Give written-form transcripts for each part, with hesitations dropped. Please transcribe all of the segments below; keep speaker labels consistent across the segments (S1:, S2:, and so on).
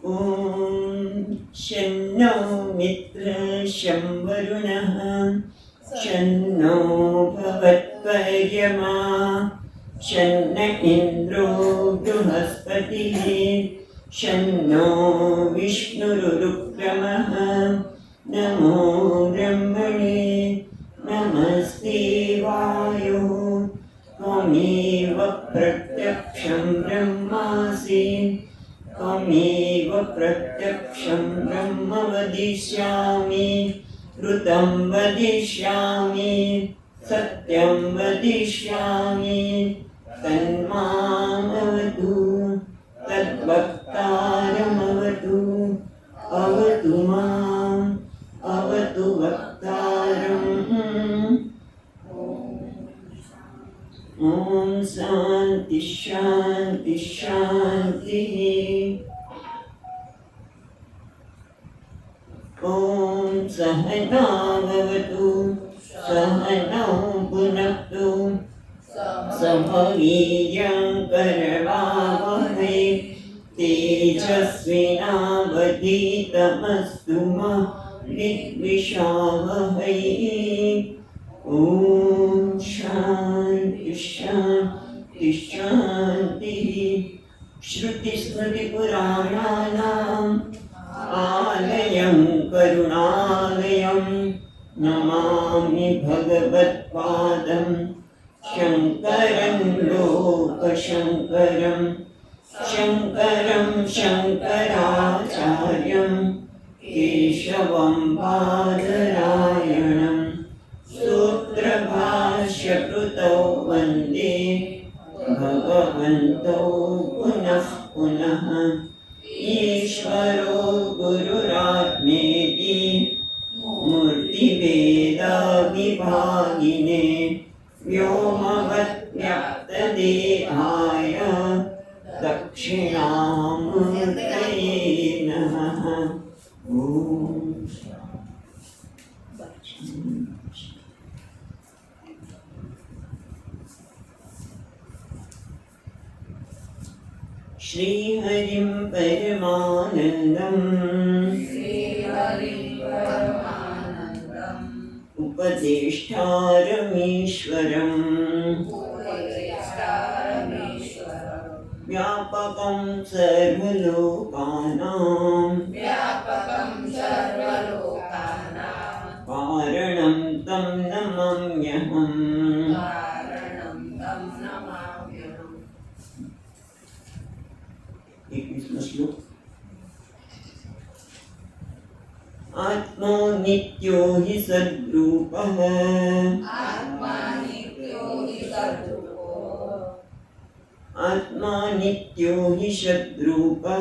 S1: ॐ शन्नो मित्रः शं वरुणः शन्नो भवत्पर्यमा शन्न इन्द्रो बृहस्पतिः शन्नो विष्णुरुक्रमः नमो ब्रह्मणे नमस्ते वायुः त्वमेव प्रत्यक्षं ब्रह्मासि त्वमेव प्रत्यक्षं ब्रह्म वदिष्यामि ऋतं वदिष्यामि सत्यं वदिष्यामि तन्मामवतु तद्वक्तारमवतु अवतु माम् अवतु वक्तारम् ॐ शान्ति शान्ति शान्तिः ॐ सहना भवतु सहनौ भुनक्तु सह वीर्यं करवावहै तेजस्विनावधीतमस्तु मा विद्विषावहै ॐ शान्ति शान्ति शान्तिः श्रुतिस्मृतिपुराणानाम् आलयं करुणालयं नमामि भगवत्पादं शङ्करं लोकशङ्करं शङ्करं शङ्कराचार्यं केशवं बादरायणं सूत्रभाष्यकृतौ वन्दे भगवन्तौ पुनः पुनः ईश्वरो गुरुरात्मेति मूर्तिभेदविभागिने व्योमवद्व्याप्तदेहाय दक्षिणामूर्तये नमः ॐ श्रीहरिं परमानन्दम् उपदेष्टारमीश्वरम् व्यापकं सर्वलोकानां कारणं तं नमाम्यहम् श्लोक आत्मा नित्यो हि सद्रूपः आत्मा नित्यो हि सद्रूपः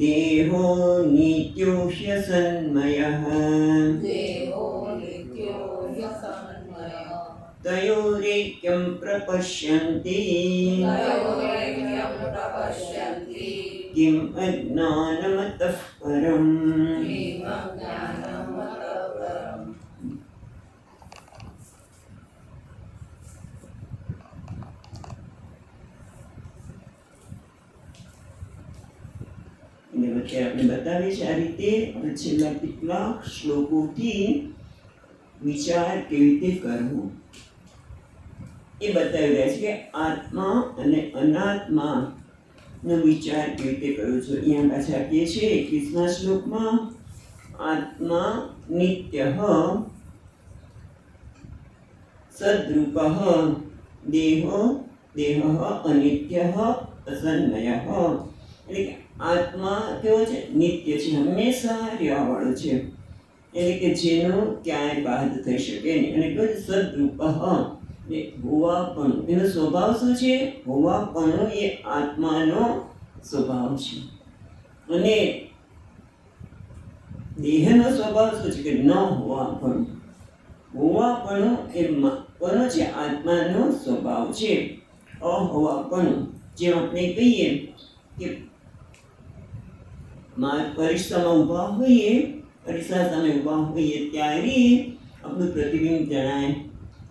S1: देहो नित्यो ह्यसन्मयः तयोरेक्यं प्रपश्यन्ति किम् अज्ञानमतः परम् આપણે બતાવી છે આ રીતે છેલ્લા કેટલાક શ્લોકોથી વિચાર કેવી રીતે કરવો એ બતાવી રહ્યા છે કે આત્મા અને અનાત્માનો વિચાર કેવી રીતે કરવો છે. અહીંયા પાછા આપીએ છીએ 21મા શ્લોકમાં આત્મા નિત્યઃ સદ્રૂપઃ દેહો દેહઃ અનિત્યઃ અસન્મયઃ. એટલે કે આત્મા કેવો છે? નિત્ય છે, હંમેશા રહેવાવાળો છે, એટલે કે જેનો ક્યાંય બાદ થઈ શકે નહીં. અને કેવું છે? સદ્રૂપઃ એ હોવાપણું, એનો સ્વભાવ શું છે? હોવાપણું એ આત્માનો સ્વભાવ છે. અને દેહનો સ્વભાવ શું છે? કે ન હોવાપણું. હોવાપણું એ કોનો છે? આત્માનો સ્વભાવ છે. અહોવાપણું, જેમ આપણે કહીએ કે પરીક્ષામાં ઊભા હોઈએ, પરીક્ષા સામે ઊભા હોઈએ ત્યારે આપણું પ્રતિબિંબ જણાય.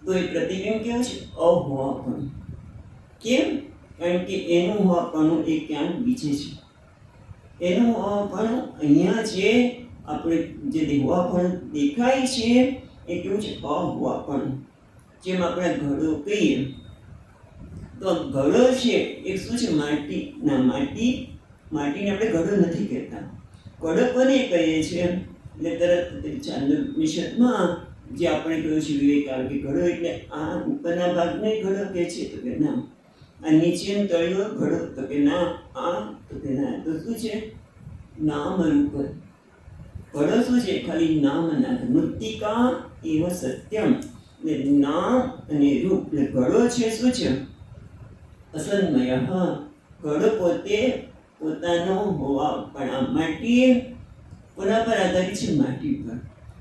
S1: તો એ પ્રતિબિંબ કેવું છે? અહોવાપણું. કેમ? કારણ કે એનું હોવાપણું એ ક્યાંક બીજે છે. એનું હોવાપણું અહીંયા જે આપણે જે હોવાપણું દેખાય છે એ કેવું છે? અહોવાપણું. જેમ આપણે ઘડો કહીએ તો ઘડો છે એ શું છે? માટીને આપણે ઘડો નથી કહેતા. ઘડો કોને કહીએ છીએ? એટલે તરત ચાંદોપનિષદમાં જે આપણે કહ્યું છે વિવેકાનંદ કે ઘડો એટલે આ ઉપરના ભાગને ઘડો કહે છે, તો કે ના. આ નીચેનો તળિયો ઘડો, તો કે ના. આ તો કે ના. તો શું છે? નામ રૂપ. ઘડો શું છે? ખાલી નામ ના. મૃત્તિકા એવ સત્યમ. એટલે નામ અને રૂપ. એટલે ઘડો છે શું છે? અસન્મય. ઘડો પોતે પોતાનો હોવા પણ માટી કોના પર આધારિત છે? માટી પર.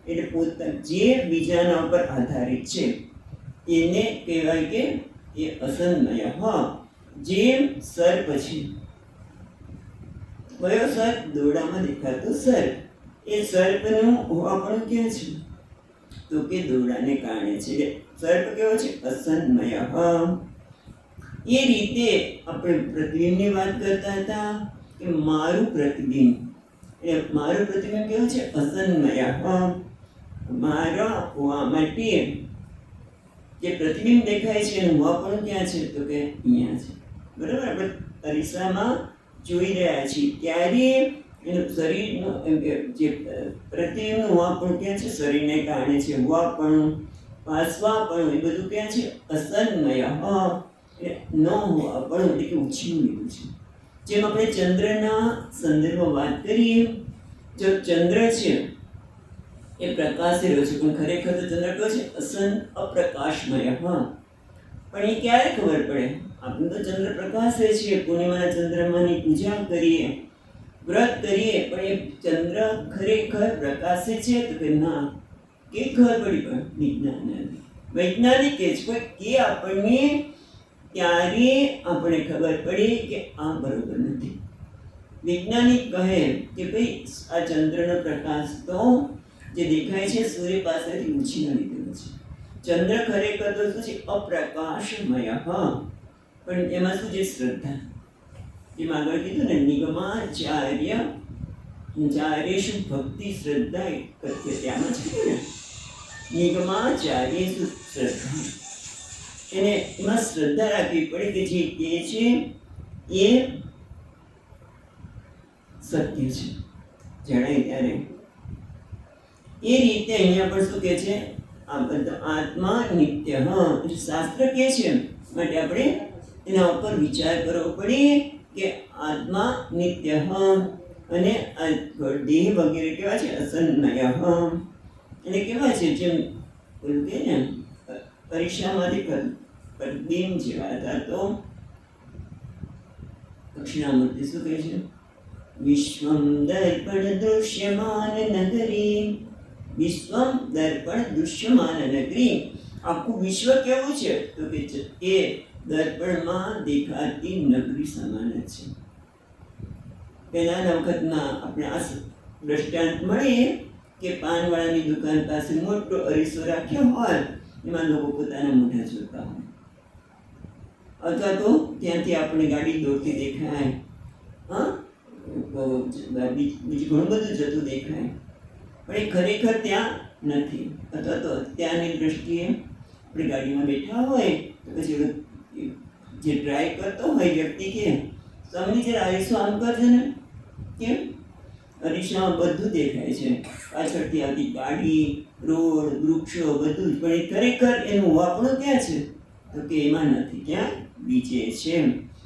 S1: એટલે પોતા જે બીજાના ઉપર આધારિત છે એને કહેવાય કે એ અસન્મય. જેમ સર્પ છે. કયો સર્પ? દોરડામાં દેખાતો સર્પ. એ સર્પનું હોવાપણું ક્યાં છે? તો કે દોરડાને કારણે છે. એટલે સર્પ કેવો છે? અસન્મય. એ રીતે આપણે પ્રતિબિંબની વાત કરતા હતા કે મારું પ્રતિબિંબ, એટલે મારું પ્રતિબિંબ કેવું છે? અસન્મય. મારા હોવા માટે જે પ્રતિબિંબ દેખાય છે એનું હોવાપણું ક્યાં છે? તો કે અહીંયા છે. બરાબર. આપણે અરીસામાં જોઈ રહ્યા છીએ ત્યારે એનું શરીરનું એમ કે જે પ્રતિબિંબનું હોવાપણું ક્યાં છે? શરીરને કારણે છે. હોવાપણું, પાસવાપણું એ બધું ક્યાં છે? અસન્મય. ન હોવાપણું એટલે કે ઉછીનું લીધું છે. જેમ આપણે ચંદ્રના સંદર્ભમાં વાત કરીએ, જો ચંદ્ર છે એ પ્રકાશેલો છે, પણ ખરેખર તો ચંદ્ર કયો છે? અપ્રકાશમય. પણ એ ક્યારે ખબર પડે? આપણે તો ચંદ્ર પ્રકાશે છીએ, પૂર્ણિમાના ચંદ્રમાની પૂજા કરીએ, વ્રત કરીએ, પણ એ ચંદ્ર ખરેખર પ્રકાશે છે તો કે ના? કે ખબર પડી? પણ વૈજ્ઞાનિક કે છે કે આપણને ત્યારે આપણે ખબર પડી કે આ બરોબર નથી. વૈજ્ઞાનિક કહે કે ભાઈ આ ચંદ્રનો પ્રકાશ તો જે દેખાય છે સૂર્ય પાસેથી ઉછીનો લીધેલો છે. ચંદ્ર ખરેખર તો શું છે? અપ્રકાશમય. પણ એમાં શું છે? શ્રદ્ધા. જેમ આગળ કીધું ને, નિગમાચાર્યેષુ ભક્તિ શ્રદ્ધા કથ્યતે. આમાં છે ને નિગમાચાર્યેષુ શ્રદ્ધા. એને એમાં શ્રદ્ધા રાખવી પડે કે જે કહે છે એ સત્ય છે, જણાય ત્યારે. એ રીતે અહીંયા પણ શું કહે છે? આ બધા આત્મા નિત્ય. શાસ્ત્ર કહે છે માટે આપણે એના ઉપર વિચાર કરવો પડે કે આત્મા નિત્ય અને આ દેહ વગેરે કેવા છે? અસન્મય. એટલે કેવા છે? જેમ બોલું કે ને પરીક્ષામાંથી પ્રતિબિંબ જેવા હતા. તો દક્ષિણામૂર્તિ શું કહે છે? વિશ્વમ દર્પણ દૃશ્યમાન નગરી. વિશ્વમ દર્પણ દૃશ્યમાન નગરી. આખું વિશ્વ કેવું છે? તો કે એ દર્પણમાં દેખાતી નગરી સમાન છે. પહેલાના વખતમાં આપણે આ દ્રષ્ટાંત મળીએ કે પાનવાળાની દુકાન પાસે મોટો અરીસો રાખ્યો હોય, એમાં લોકો પોતાના મોઢા જોતા હોય, અથવા તો ત્યાંથી આપણે ગાડી દોડતી દેખાય, બીજું ઘણું બધું જતું દેખાય, પણ એ ખરેખર ત્યાં નથી. અથવા તો ત્યાંની દ્રષ્ટિએ આપણે ગાડીમાં બેઠા હોય તો પછી જે ડ્રાઈવ કરતો હોય વ્યક્તિ કે તમને જરા અરીસો આમ કરજો ને. કેમ? અરીસામાં બધું દેખાય છે, પાછળથી આવતી ગાડી, રોડ, વૃક્ષો બધું જ, પણ એ ખરેખર એનું વાપણું ક્યાં છે? તો કે એમાં નથી, ક્યાં? બીજે છે.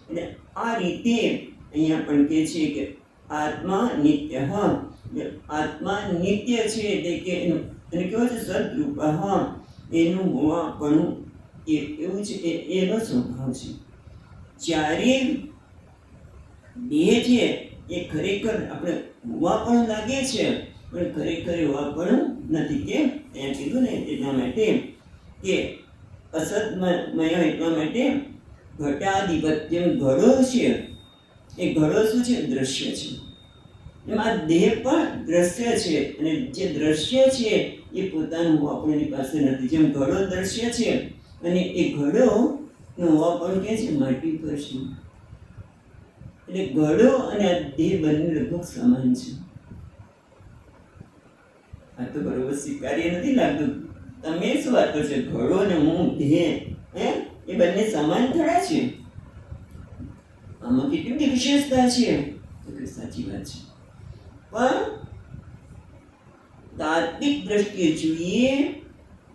S1: એટલે આ રીતે અહીંયા પણ કહે છે કે આત્મા નિત્ય. આત્મા નિત્ય છે એટલે કે એનું એને કેવું છે? સદરૂપ. એનું હોવાપણું એવું છે, એનો સ્વભાવ છે. જ્યારે દેહ છે એ ખરેખર આપણે હોવાપણું લાગે છે, પણ ખરેખર હોવાપણું નથી. કેમ? ત્યાં કીધું ને એટલા માટે કે અસતમય. એટલા માટે ઘટાધિપત્યમ. ઘડો છે એ ઘડો શું છે? દ્રશ્ય છે. એમાં દેહ પણ દ્રશ્ય છે, અને જે દ્રશ્ય છે એ પોતાનું હોવાપણું એની પાસે નથી. જેમ ઘડો દ્રશ્ય છે અને એ ઘડો હોવા પણ કે છે માટી પર છે. એટલે ઘડો અને આ દેહ બંને લગભગ સમાન છે. આ તો બરોબર સ્વીકાર્ય નથી લાગતું. તમે શું વાત કરશો? ઘડો ને હું દેહ એ બંને સમાન થોડા છે? આમાં કેટલી બધી વિશેષતા છે. તો કે સાચી વાત છે, પણ તાત્વિક દ્રષ્ટિએ જોઈએ,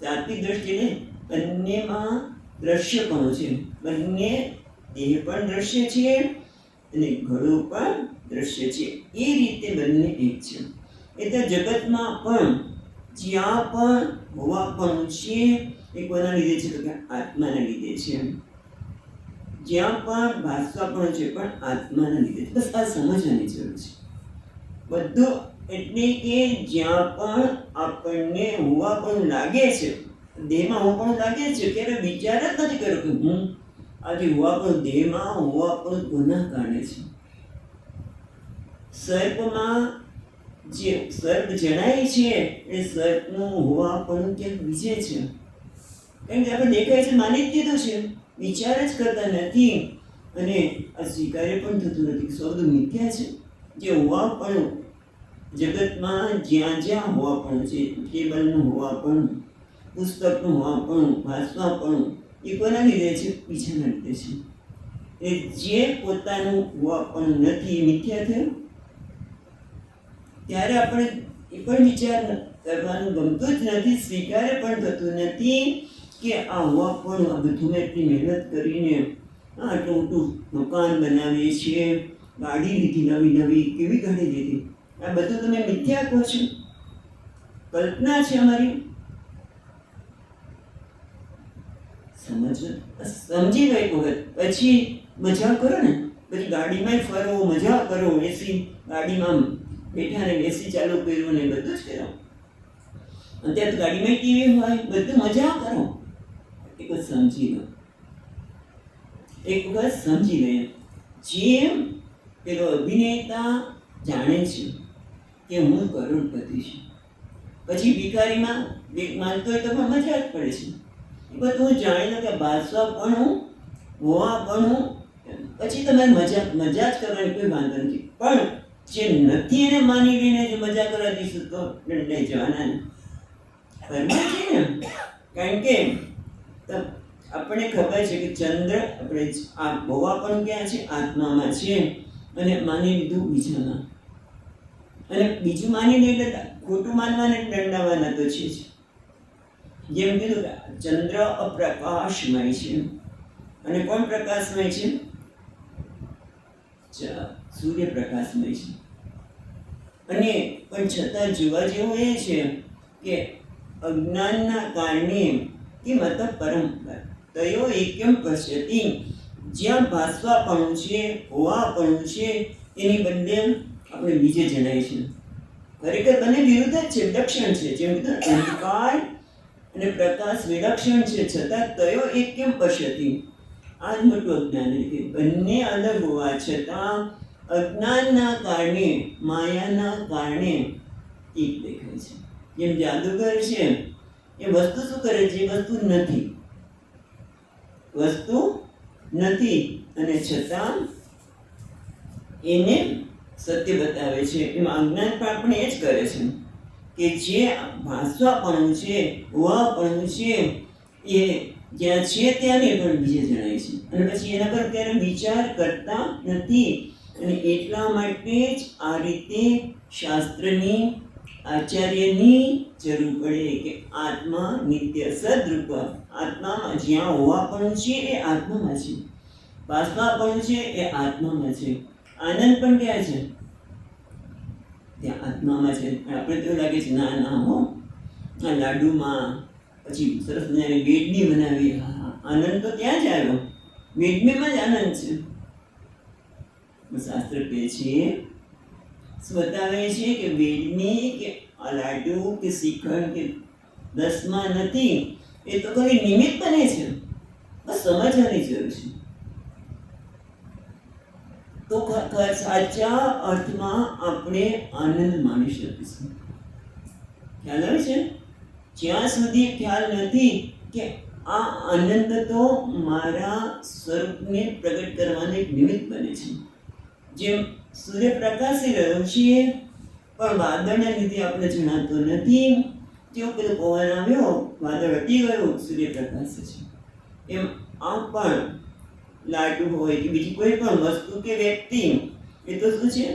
S1: તાત્વિક દ્રષ્ટિએ બંનેમાં દ્રશ્યપણું છે. બંને દેહ પણ દ્રશ્ય છે અને ઘડો પણ દ્રશ્ય છે. એ રીતે બંને એક છે. એટલે જગતમાં પણ જ્યાં પણ હોવાપણું છે એ કોના લીધે છે? તો કે આત્માના લીધે છે. જ્યાં પણ ભાષવાપણું છે પણ આત્માના લીધે. બસ આ સમજવાની જરૂર છે બધું. એટલે કે જ્યાં પણ આપણને હોવાપણું લાગે છે, દેહમાં હોવાપણું લાગે છે, ત્યારે વિચાર જ નથી કર્યો કે હું આજે હોવાપણું દેહમાં હોવાપણું કોના કારણે છે. સર્પમાં જે સર્પ જણાય છે એ સર્પનું હોવાપણું ક્યાંક બીજે છે. કારણ કે આપણે દેખાય છે માની જ દીધું છે, વિચાર જ કરતા નથી અને આ સ્વીકાર્ય પણ થતું નથી. સૌ બધું મિથ્યા છે. જે હોવાપણું જગતમાં જ્યાં જ્યાં હોવાપણું છે, ટેબલનું હોવાપણું, પુસ્તકનું હોવાપણું, વાંચવાપણું, એ કોના લીધે છે? બીજાના લીધે છે. એ જે પોતાનું હોવાપણું નથી એ મિથ્યા થયું. ત્યારે આપણે એ પણ વિચાર કરવાનું ગમતું જ નથી, સ્વીકાર્ય પણ થતું નથી કે આ હોવાપણું, આ બધું મેં એટલી મહેનત કરીને આટલું મોટું મકાન બનાવીએ છીએ, ગાડી લીધી નવી નવી, કેવી ગાડી લીધી, આ બધું તમે મિથ્યા કહો છો, કલ્પના છે અમારી. સમજી ગઈ વખત પછી મજા કરો ને, પછી ગાડીમાં ફરો, મજા કરો, એસી ગાડીમાં બેઠા ને એસી ચાલુ કર્યું ને બધું જ કરો. અત્યારે તો ગાડીમાં ટીવી હોય, બધું મજા કરો. એક વખત સમજી લો, એક વખત સમજી લે. જેમ પેલો અભિનેતા જાણે છે કે હું કરોડપતિ છું, પછી ભિખારીમાં માનતો હોય તો પણ મજા જ પડે છે. એ બધું હું જાણી લો કે બાદશાહપણું, હોવાપણું, પછી તમારે મજા જ કરવાની કોઈ વાંધો નથી. પણ જે નથી એને માની લઈને જો મજા કરવા દઈશું તો દંડાઈ જવાના ને ફરવા છે ને. કારણ કે આપણને ખબર છે કે ચંદ્ર આપણે આ હોવાપણું ક્યાં છે? આત્મામાં છે. અને માની લીધું બીજામાં, અને બીજું માની લઈને ખોટું માનવાને દંડાવાના તો છે જ. જેમ કીધું કે ચંદ્ર અપ્રકાશમય છે અને કોણ પ્રકાશમય છે? સૂર્યપ્રકાશમય છે. અને પણ છતાં જોવા જેવું એ છે કે અજ્ઞાનના કારણે કે મતલબ પરંપરા તયો એકમ પશ્યતિ, જ્યાં ભાસવાપણું છે, હોવાપણું છે, એની બદલે આપણે બીજે જણાય છે. ખરેખર બંને વિરુદ્ધ જ છે, વિલક્ષણ છે. જેમ કીધું અંધકાર અને પ્રકાશ વિલક્ષણ છે, છતાં તયો એક કેમ પશ્યતિ? આ જ મોટું અજ્ઞાન. એટલે બંને અલગ હોવા છતાં અજ્ઞાનના કારણે, માયાના કારણે એક દેખાય છે. જેમ જાદુગર છે એ વસ્તુ શું કરે છે? વસ્તુ નથી, વસ્તુ નથી અને છતાં એને સત્ય બતાવે છે. એમાં અજ્ઞાન પણ આપણે એ જ કરે છે કે જે ભાસવાપણું છે, હોવાપણું છે, એ જ્યાં છે ત્યાં પણ બીજે જણાય છે અને પછી એના પર ક્યારે વિચાર કરતા નથી. અને એટલા માટે જ આ રીતે શાસ્ત્રની, આચાર્યની જરૂર પડે કે આત્મા નિત્ય સદરૂપ. આત્મામાં જ્યાં હોવાપણું છે એ આત્મામાં છે, ભાસવાપણું છે એ આત્મામાં છે, આનંદ પણ ક્યાં છે? ત્યાં આત્મામાં છે. આપણે તો લાગે છે ના ના હો, આ લાડુમાં પછી સરસ મજાની બેડની બનાવી, હા આનંદ તો ત્યાં જ આવ્યો, બેડમીમાં જ આનંદ છે. શાસ્ત્ર કહે છે, બતાવે છે કે બેડમી કે આ લાડુ કે શ્રીખંડ કે દસમા નથી, એ તો ખાલી નિમિત્ત બને છે. બસ સમજવાની જરૂર છે. તો સાચા અર્થમાં આપણે આનંદ માણી શકીશું. ખ્યાલ આવે છે? જ્યાં સુધી ખ્યાલ નથી કે આ આનંદ તો મારા સ્વરૂપને પ્રગટ કરવાનું એક નિમિત્ત બને છે. જેમ સૂર્ય પ્રકાશી રહ્યો છીએ પણ વાદળના લીધે આપણે જણાતો નથી, તેઓ પેલો પવન આવ્યો, વાદળ હટી ગયું, સૂર્ય પ્રકાશ છે. એમ આ પણ લાડુ હોય કે બીજી કોઈ પણ વસ્તુ કે વ્યક્તિ, એ તો શું છે,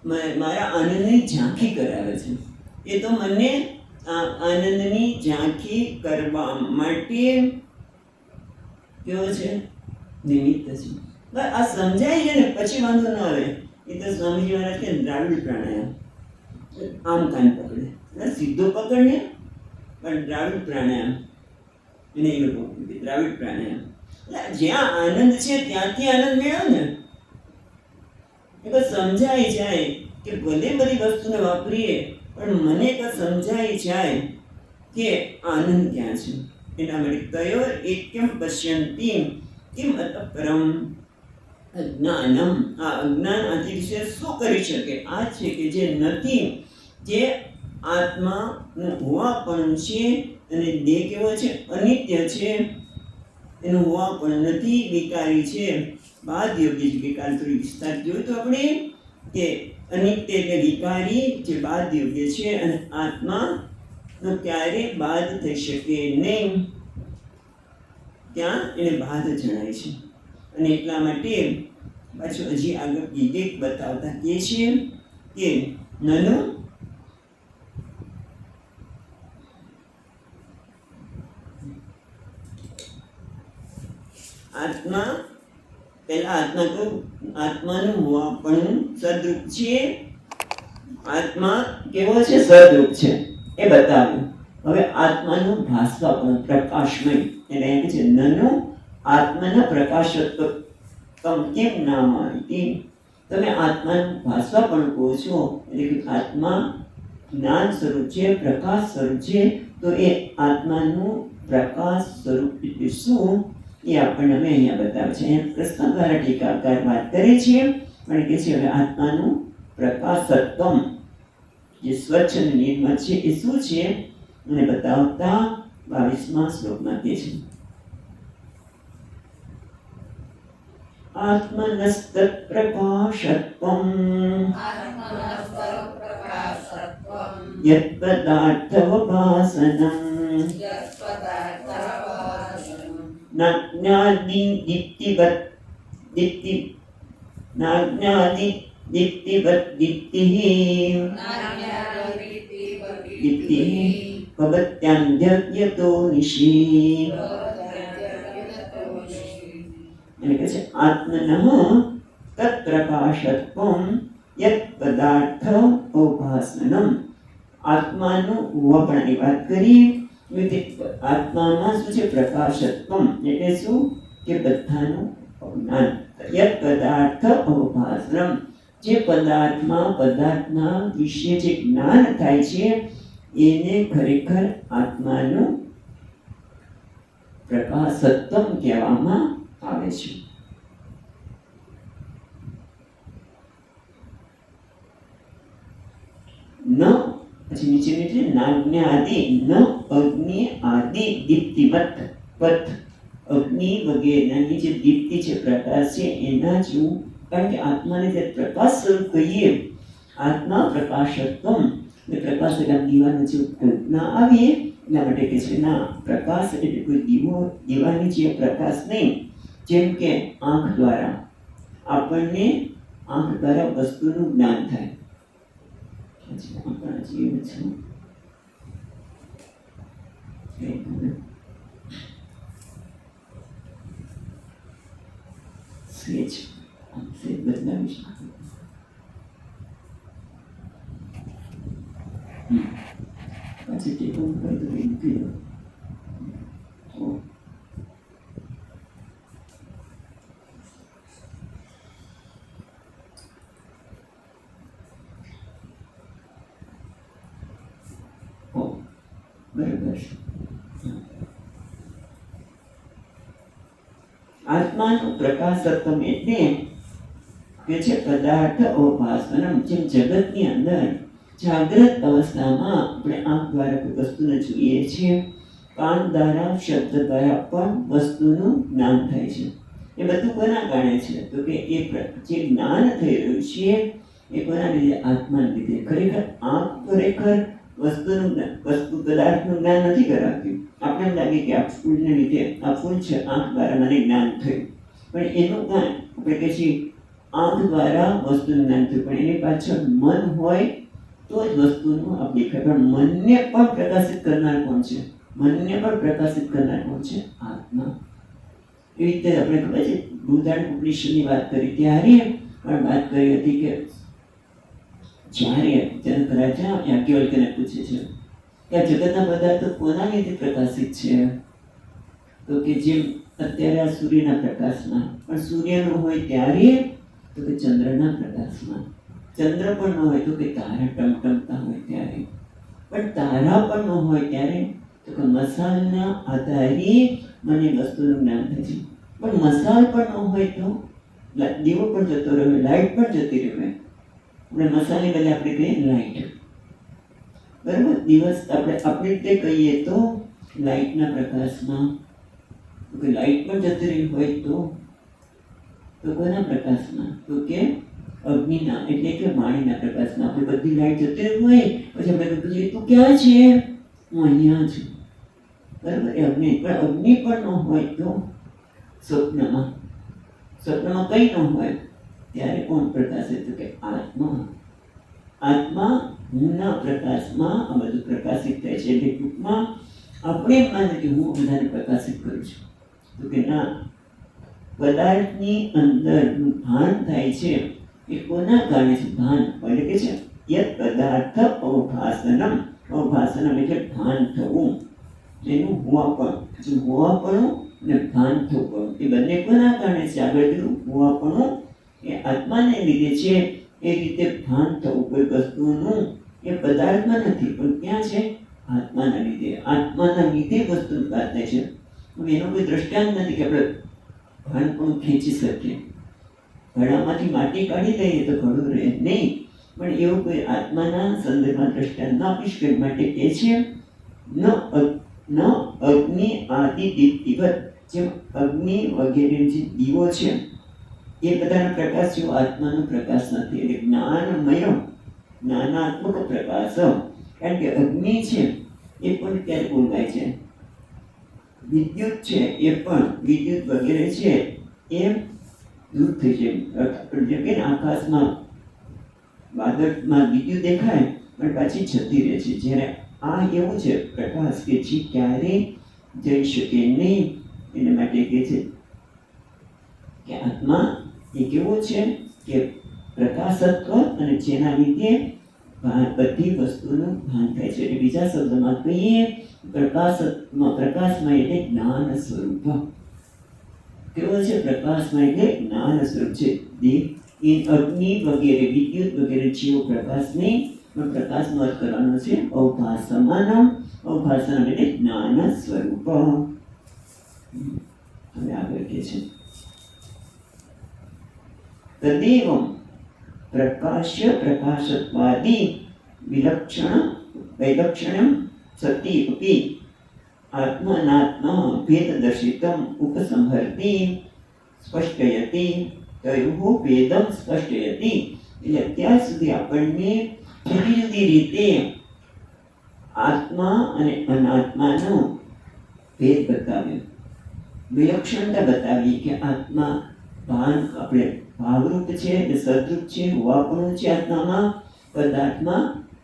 S1: મારા આનંદની ઝાંખી કરાવે છે. એ તો મને આનંદની ઝાંખી કરવા માટે કેવો છે, નિમિત્ત છે. બસ આ સમજાય છે ને પછી વાંધો ન આવે. એ તો સ્વામીજી મહારાજ કે દ્રાવિડ પ્રાણાયામ, આમ કાન પકડે, સીધો પકડને પણ દ્રાવિડ પ્રાણાયામ, એને એ લોકો દ્રાવિડ પ્રાણાયામ. જ્યાં આનંદ છે ત્યાંથી આનંદ મેળવો ને. એ તો સમજાઈ જાય કે ભલે બધી વસ્તુને વાપરીએ પણ મને તો સમજાઈ જાય કે આનંદ ક્યાં છે. એના માટે કયો એકમ પશ્યંતી કિમ અતપરમ અજ્ઞાનમ. આ અજ્ઞાન આથી વિશે શું કરી શકે? આ છે કે જે નથી, જે આત્માનું હોવાપણું છે, અને દેહ કેવો છે, અનિત્ય છે, એનું હોવાપણ નથી, વિકારી છે. બાદ યોગ્ય છે કે કાલ થોડી વિસ્તાર જોયું તો આપણે કે અનિત્ય એટલે વિકારી, જે બાદ યોગ્ય છે, અને આત્માનો ક્યારે બાદ થઈ શકે નહીં, ત્યાં એને બાદ જણાય છે. અને એટલા માટે પાછું હજી આગળ વિવેક બતાવતા કહે છે કે નનો આત્મા, પહેલા આત્મા તો આત્માનું હોવાપણું સદરૂપ છે. આત્મા કેવો છે, સદરૂપ છે, એ બતાવ્યું. હવે આત્માનું ભાસવાપણું પ્રકાશમય, એટલે એમ છે નનો આત્માના પ્રકાશત્વ તમ કેમ નામ આવી. તમે આત્માનું ભાસવાપણું કહો છો, એટલે કે આત્મા જ્ઞાન સ્વરૂપ છે, પ્રકાશ સ્વરૂપ છે. તો એ આત્માનું પ્રકાશ સ્વરૂપ એટલે શું, એ આપણને અમે અહીંયા બતાવે છે. અહીંયા પ્રશ્ન દ્વારા ટીકાકાર વાત કરે છે, પણ કે છે હવે આત્માનું પ્રકાશત્વમ, જે સ્વચ્છ અને નિર્મળ છે, એ શું છે, અને બતાવતા 22મા શ્લોકમાં કહે છે આત્મનસ્ત પ્રકાશત્વમ યત પદાર્થવભાસનમ નાજ્ઞાદિ દીપ્તિવત દીપ્તિઃ ભવત્યાન્યતો નિશી. એટલે કે છે આત્મનઃ તત્પ્રકાશત્વમ યત પદાર્થ અવભાસનમ. આત્માનું હોવાપણાની વાત કરી. આત્મામાં શું છે, પ્રકાશત્વમ એટલે શું, કે બધાનું જ્ઞાન. યત પદાર્થ અવભાસનમ, જે પદાર્થના વિશે જે જ્ઞાન થાય છે, એને ખરેખર આત્માનું પ્રકાશત્વમ કહેવામાં આવે છે. ન પછી નીચે નાજ્ઞાદિ ન અગ્નિ આદિ દીપ્તિવત પથ, અગ્નિ વગેરેની જે દીપ્તિ છે, પ્રકાશ છે, એના જેવું. કારણ કે આત્માને જે પ્રકાશ સ્વરૂપ કહીએ, આત્મા પ્રકાશત્વમ, એટલે પ્રકાશ એટલે દીવાનો જે કલ્પના આવીએ, એટલા માટે કે છે ના, પ્રકાશ એટલે કોઈ દીવાની જે પ્રકાશ નહીં. જેમ કે આંખ દ્વારા આપણને વસ્તુનું જ્ઞાન થાય. આપણા જીવ છે બદલાવીશ. પછી ટેકો કરી દો. બરાબર. આત્માનું પ્રકાશત્વમ એટલે કે છે પદાર્થ અવભાસનમ. જેમ જગતની અંદર જાગ્રત અવસ્થામાં આપણે આંખ દ્વારા કોઈ વસ્તુને જોઈએ છીએ, કાન દ્વારા શબ્દ દ્વારા પણ વસ્તુનું જ્ઞાન થાય છે. એ બધું કોના કારણે છે? તો કે એ જે જ્ઞાન થઈ રહ્યું છે એ કોના લીધે? આત્માને લીધે. ખરેખર આંખ ખરેખર વસ્તુ પદાર્થનું જ્ઞાન નથી કરાવતી. આપણે એમ લાગે કે આ ફૂલને લીધે આ ફૂલ છે, આંખ દ્વારા મને જ્ઞાન થયું, પણ એનું જ્ઞાન આપણે કહે છીએ આંખ દ્વારા વસ્તુનું જ્ઞાન થયું, પણ એની પાછળ મન હોય તો જ વસ્તુનું આપણે દેખાય. પણ મનને પણ પ્રકાશિત કરનાર કોણ છે? મનને પણ પ્રકાશિત કરનાર કોણ છે? આત્મા. એવી રીતે આપણે ખબર છે બૃહદારણ્યક ઉપનિષદની વાત કરી ત્યારે પણ વાત કરી હતી કે જ્યારે જનક રાજા યાજ્ઞવલ્ક્યને પૂછે છે કે આ જગતના પદાર્થો કોના લીધે પ્રકાશિત છે? તો કે જેમ અત્યારે આ સૂર્યના પ્રકાશમાં, પણ સૂર્યનો હોય ત્યારે તો કે ચંદ્રના પ્રકાશમાં, ચંદ્ર પણ ન હોય તો કે તારા ટમટમતા હોય ત્યારે, પણ તારા પણ ન હોય ત્યારે તો કે મસાલના આધારે મને વસ્તુનું જ્ઞાન થાય છે. પણ મસાલ પણ ન હોય તો દીવો પણ જતો રહે, લાઈટ પણ જતી રહે. આપણે મસાલની બદલે આપણે કહીએ લાઈટ, બરાબર? દિવસ આપણે રીતે કહીએ તો લાઈટના પ્રકાશમાં, તો કે લાઈટ પણ જતી રહી હોય તો કોના પ્રકાશમાં? તો કે અગ્નિના એટલે કે વાણીના પ્રકાશમાં. આપણે બધી લાઈટ જતી રહી હોય પછી આપણે કહીએ તું ક્યાં છે? હું અહીંયા છું, બરાબર? એ અગ્નિ. પણ અગ્નિ પણ ન હોય તો સ્વપ્નમાં કંઈ ન હોય ત્યારે કોણ પ્રકાશિત? તો કે આત્મા. આત્માના પ્રકાશમાં આ બધું પ્રકાશિત થાય છે. એટલે ટૂંકમાં આપણે એમ માને કે હું બધાને પ્રકાશિત કરું છું, તો કે ના, પદાર્થની અંદરનું ભાન થાય છે એ કોના કારણે છે? ભાન એટલે કે છે યત પદાર્થ અવભાસનમ. અવભાસનમ એટલે ભાન થવું, એનું હોવાપણું. હોવાપણું અને ભાન થવું, એ બંને કોના કારણે છે? આગળ કીધું હોવાપણું એ આત્માને લીધે છે. એ રીતે ભાન થવું કોઈ વસ્તુનું એ પદાર્થમાં નથી, પણ ક્યાં છે? આત્માના લીધે. આત્માના લીધે વસ્તુનું ભાન થાય છે. હવે એનો કોઈ દ્રષ્ટાંત નથી કે આપણે ભાન પણ ખેંચી શકીએ. ઘડામાંથી માટી કાઢી લઈએ તો ઘડું રહે નહીં, પણ એવું કોઈ આત્માના સંદર્ભમાં દ્રષ્ટાંત ન આપી શકે. માટે કહે છે ન અગ્નિ આદિ દીપ્તિવત. જેમ અગ્નિ વગેરે જે દીવો છે એ બધાનો પ્રકાશ જેવો આત્માનો પ્રકાશ નથી. એટલે જ્ઞાનમય જ્ઞાનાત્મક પ્રકાશ. કારણ કે અગ્નિ છે એ પણ ત્યારે ઓળખાય છે, વિદ્યુત છે એ પણ, વિદ્યુત વગેરે છે એ દૂર થઈ જાય. જેમ કે આકાશમાં વાદળમાં વિદ્યુત દેખાય પણ પાછી જતી રહે છે. જ્યારે આ એવું છે પ્રકાશ કે જે ક્યારેય જઈ શકે નહીં. એના માટે કહે છે કે આત્મા એ કેવો છે કે પ્રકાશત્વ, અને જેના લીધે બધી વસ્તુનું ભાન થાય છે. એટલે બીજા શબ્દમાં કહીએ પ્રકાશમાં એટલે જ્ઞાન સ્વરૂપ. કેવો છે? પ્રકાશમાં એટલે જ્ઞાન સ્વરૂપ છે. અગ્નિ વગેરે વિદ્યુત વગેરે જેવો પ્રકાશ નહીં, પણ પ્રકાશનો અર્થ કરવાનો છે અવભાસમાનમ. અવભાસનમ એટલે જ્ઞાન સ્વરૂપ. હવે આગળ કહે છે તદેવમ પ્રકાશ્ય પ્રકાશત્વાદિ વૈલક્ષણમ સતી અપી આત્મનાત્મા ભેદદર્શિતમ ઉપસંહરતિ સ્પષ્ટયતિ તયોઃ ભેદમ સ્પષ્ટયતિ. એટલે અત્યાર સુધી આપણને જુદી જુદી રીતે આત્મા અને અનાત્માનો ભેદ બતાવ્યો, વિલક્ષણતા બતાવી કે આત્મા ભાન આપણે ભાવરૂપ છે, એટલે સદરૂપ છે, હોવાપણું છે આત્મામાં, પદાર્થમાં